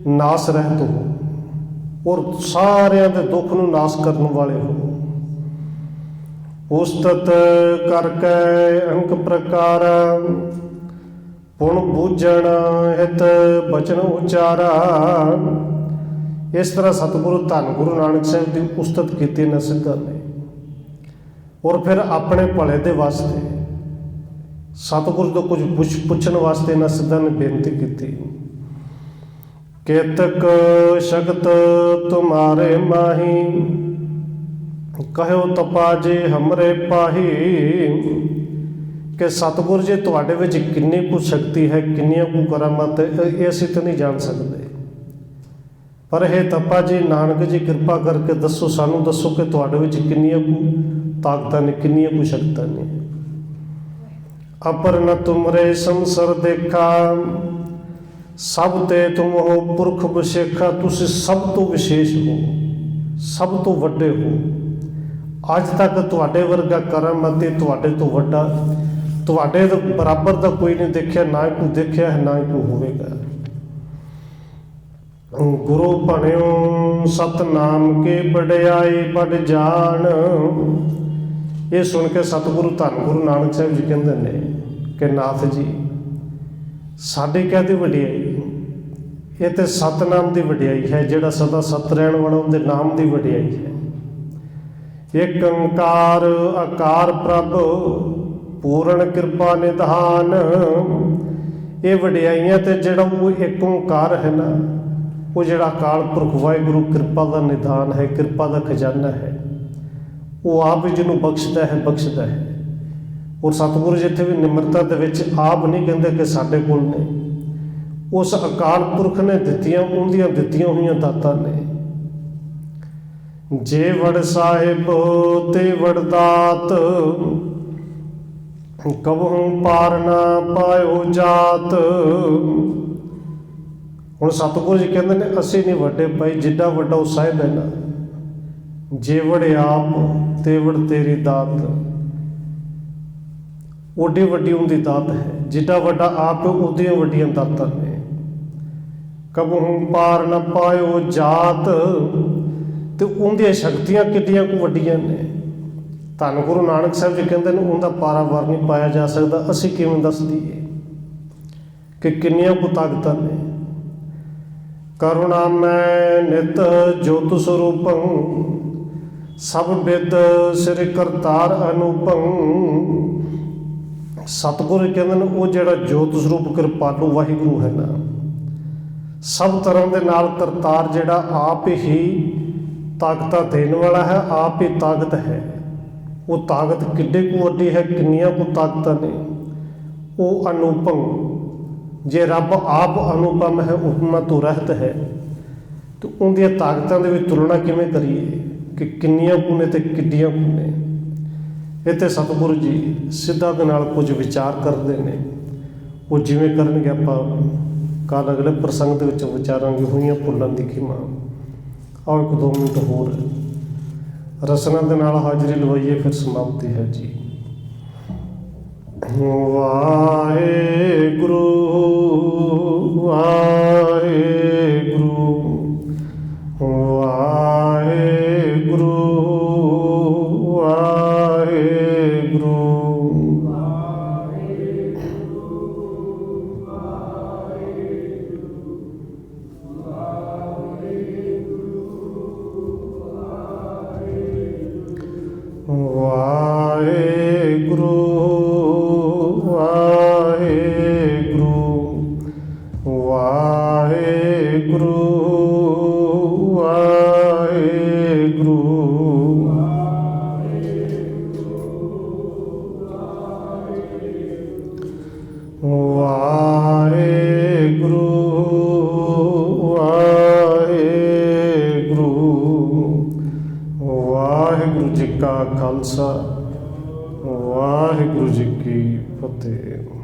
ਨਾਸ ਰਹਿਤ ਹੋ ਔਰ ਸਾਰਿਆਂ ਦੇ ਦੁੱਖ ਨੂੰ ਨਾਸ ਕਰਨ ਵਾਲੇ ਹੋ। ਉਸਤਤ ਕਰਕੇ ਅੰਕ ਪ੍ਰਕਾਰ, ਪੁਣ ਬੂਝਣ ਹਿਤ ਬਚਨ ਉਚਾਰਾ। ਇਸ ਤਰ੍ਹਾਂ ਸਤਿਗੁਰੂ ਧੰਨ ਗੁਰੂ ਨਾਨਕ ਸਾਹਿਬ ਦੀ ਉਸਤਤ ਕੀਤੀ ਨਾ ਸਿੱਧਾਂ ਨੇ। ਔਰ ਫਿਰ ਆਪਣੇ ਭਲੇ ਦੇ ਵਾਸਤੇ ਸਤਿਗੁਰੂ ਤੋਂ ਕੁਝ ਪੁੱਛਣ ਵਾਸਤੇ ਨਾ ਸਿੱਧਾਂ ਨੇ ਬੇਨਤੀ ਕੀਤੀ। ਕੇਤਕ ਸ਼ਗਤ ਤੁਮਾਰੇ ਮਾਹੀ, ਕਹਿਓ ਤਪਾ ਜੇ ਹਮਰੇ ਪਾਹੀ। ਕਿ ਸਤਿਗੁਰੂ ਜੀ ਤੁਹਾਡੇ ਵਿੱਚ ਕਿੰਨੀ ਕੁ ਸ਼ਕਤੀ ਹੈ, ਕਿੰਨੀਆਂ ਕੁ ਕਰਾਮਾਤ ਹੈ, ਇਹ ਅਸੀਂ ਤਾਂ ਨਹੀਂ ਜਾਣ ਸਕਦੇ। ਪਰ ਇਹ ਤਪਾ ਜੀ ਨਾਨਕ ਜੀ ਕਿਰਪਾ ਕਰਕੇ ਦੱਸੋ, ਸਾਨੂੰ ਦੱਸੋ ਕਿ ਤੁਹਾਡੇ ਵਿੱਚ ਕਿੰਨੀਆਂ ਕੁ ਤਾਕਤਾਂ ਨੇ, ਕਿੰਨੀਆਂ ਕੁ ਸ਼ਕਤਾਂ ਨੇ। ਅਪਰ ਨ ਤੁਮਰੇ ਸੰਸਰ ਦੇਖਾ, ਸਭ ਤੇ ਤੁਮ ਹੋ ਪੁਰਖ ਵਿਸ਼ੇਖਾ। ਤੁਸੀਂ ਸਭ ਤੋਂ ਵਿਸ਼ੇਸ਼ ਹੋ, ਸਭ ਤੋਂ ਵੱਡੇ ਹੋ। ਅੱਜ ਤੱਕ ਤੁਹਾਡੇ ਵਰਗਾ ਕਰਾਮਾਤੀ, ਤੁਹਾਡੇ ਤੋਂ ਵੱਡਾ, ਤੁਹਾਡੇ ਤੋਂ ਬਰਾਬਰ ਦਾ ਕੋਈ ਨਹੀਂ ਦੇਖਿਆ, ਨਾ ਕੋਈ ਦੇਖਿਆ ਹੈ, ਨਾ ਹੀ ਕੋਈ ਹੋਵੇਗਾ। ਗੁਰੂ ਬਣਿਓ ਸਤਨਾਮ ਕੇ ਵਡਿਆਈ ਵੱਡ ਜਾਣ। ਇਹ ਸੁਣ ਕੇ ਸਤਿਗੁਰੂ ਧੰਨ ਗੁਰੂ ਨਾਨਕ ਸਾਹਿਬ ਜੀ ਕਹਿੰਦੇ ਨੇ ਕਿ ਨਾਥ ਜੀ ਸਾਡੀ ਕਾਹਦੀ ਵਡਿਆਈ, ਇਹ ਤੇ ਸਤਨਾਮ ਦੀ ਵਡਿਆਈ ਹੈ, ਜਿਹੜਾ ਸਦਾ ਸਤ ਰਹਿਣ ਵਾਲਾ ਉਹਦੇ ਨਾਮ ਦੀ ਵਡਿਆਈ ਹੈ। ਇੱਕ ਓਂਕਾਰ ਆਕਾਰ ਪ੍ਰਭ, ਪੂਰਨ ਕਿਰਪਾ ਨਿਧਾਨ। ਇਹ ਵਡਿਆਈਆਂ ਤੇ ਜਿਹੜਾ ਉਹ ਇੱਕ ਓਂਕਾਰ ਹੈ ਨਾ, ਉਹ ਜਿਹੜਾ ਅਕਾਲ ਪੁਰਖ ਵਾਹਿਗੁਰੂ ਕਿਰਪਾ ਦਾ ਨਿਧਾਨ ਹੈ, ਕਿਰਪਾ ਦਾ ਖਜ਼ਾਨਾ ਹੈ, ਉਹ ਆਪ ਹੀ ਜਿਹਨੂੰ ਬਖਸ਼ਦਾ ਹੈ। ਔਰ ਸਤਿਗੁਰੂ ਜਿੱਥੇ ਵੀ ਨਿਮਰਤਾ ਦੇ ਵਿੱਚ ਆਪ ਨਹੀਂ ਕਹਿੰਦੇ ਕਿ ਸਾਡੇ ਕੋਲ ਨੇ, ਉਸ ਅਕਾਲ ਪੁਰਖ ਨੇ ਦਿੱਤੀਆਂ, ਉਹਦੀਆਂ ਦਿੱਤੀਆਂ ਹੋਈਆਂ ਦਾਤਾਂ ਨੇ। ਜੇ ਵਡ ਸਾਹਿਬ ਤੇ ਵਡਦਾਤ, ਕਬਹੂ ਪਾਰ ਨਾ ਪਾਇਓ ਜਾਤ। ਹੁਣ ਸਤਿਗੁਰੂ ਜੀ ਕਹਿੰਦੇ ਨੇ ਅਸੀਂ ਨਹੀਂ ਵੱਡੇ ਭਾਈ, ਜਿੱਡਾ ਵੱਡਾ ਉਹ ਸਾਹਿਬ ਹੈ ਨਾ। ਜੇ ਵੜੇ ਆਪ ਤੇ ਵੜ ਤੇਰੀ ਦਾਤ, ਓਡੀ ਵੱਡੀ ਉਹਦੀ ਦਾਤ ਹੈ। ਜਿੱਡਾ ਵੱਡਾ ਆਪ ਹੈ, ਉਹਦੀਆਂ ਵੱਡੀਆਂ ਦਾਤਾਂ ਨੇ। ਕਬਹੂ ਪਾਰ ਨਾ ਪਾਇਓ ਜਾਤ, ਤੇ ਉਹਦੀਆਂ ਸ਼ਕਤੀਆਂ ਕਿੱਡੀਆਂ ਕੁ ਵੱਡੀਆਂ ਨੇ। ਧੰਨ ਗੁਰੂ ਨਾਨਕ ਸਾਹਿਬ ਜੀ ਕਹਿੰਦੇ ਨੇ ਉਹਦਾ ਪਾਰਾਵਾਰ ਨਹੀਂ ਪਾਇਆ ਜਾ ਸਕਦਾ। ਅਸੀਂ ਕਿਵੇਂ ਦੱਸ ਦਈਏ ਕਿ ਕਿੰਨੀਆਂ ਕੁ ਤਾਕਤਾਂ ਨੇ। ਕਰੁਣਾ ਮੈਂ ਨਿਤ ਜੋਤ ਸਰੂਪੰ, ਸਭ ਬਿਦ ਸਿਰ ਕਰਤਾਰ ਅਨੂਪੰ। ਸਤਿਗੁਰੂ ਕਹਿੰਦੇ ਨੇ ਉਹ ਜਿਹੜਾ ਜੋਤ ਸਰੂਪ ਕਿਰਪਾਲੂ ਵਾਹਿਗੁਰੂ ਹੈ ਨਾ, ਸਭ ਤਰ੍ਹਾਂ ਦੇ ਨਾਲ ਕਰਤਾਰ, ਜਿਹੜਾ ਆਪ ਹੀ ਤਾਕਤਾਂ ਦੇਣ ਵਾਲਾ ਹੈ, ਆਪ ਹੀ ਤਾਕਤ ਹੈ। ਉਹ ਤਾਕਤ ਕਿੱਡੀ ਕੁ ਵੱਡੀ ਹੈ, ਕਿੰਨੀਆਂ ਕੁ ਤਾਕਤਾਂ ਨੇ। ਉਹ ਅਨੂਪਮ, ਜੇ ਰੱਬ ਆਪ ਅਨੂਪਮ ਹੈ, ਉਪਮਾ ਤੋਂ ਰਹਿਤ ਹੈ, ਤਾਂ ਉਹਦੀਆਂ ਤਾਕਤਾਂ ਦੇ ਵਿੱਚ ਤੁਲਨਾ ਕਿਵੇਂ ਕਰੀਏ ਕਿ ਕਿੰਨੀਆਂ ਕੁ ਨੇ ਤੇ ਕਿੱਡੀਆਂ ਕੁ ਨੇ। ਇੱਥੇ ਸਤਿਗੁਰੂ ਜੀ ਸਿੱਧਾ ਦੇ ਨਾਲ ਕੁਝ ਵਿਚਾਰ ਕਰਦੇ ਨੇ। ਉਹ ਜਿਵੇਂ ਕਰਨਗੇ ਆਪਾਂ ਕੱਲ੍ਹ ਅਗਲੇ ਪ੍ਰਸੰਗ ਦੇ ਵਿੱਚ ਵਿਚਾਰਾਂਗੇ। ਹੋਈਆਂ ਭੁੱਲਾਂ ਦੀ ਖਿਮਾ। ਆਓ 1-2 ਮਿੰਟ ਹੋਰ ਰਸਨਾ ਦੇ ਨਾਲ ਹਾਜ਼ਰੀ ਲਵਾਈਏ, ਫਿਰ ਸਮਾਪਤੀ ਹੈ ਜੀ। ਵਾਹਿਗੁਰੂ ਵਾਹਿਗੁਰੂ ਵਾਹਿਗੁਰੂ ਵਾਹਿਗੁਰੂ। ਵਾਹਿਗੁਰੂ ਵਾਹਿਗੁਰੂ ਵਾਹਿਗੁਰੂ ਵਾਹਿਗੁਰੂ। ਵਾਹਿਗੁਰੂ ਕਾ ਖਾਲਸਾ, ਵਾਹਿਗੁਰੂ ਜੀ ਕੀ ਫਤਿਹ।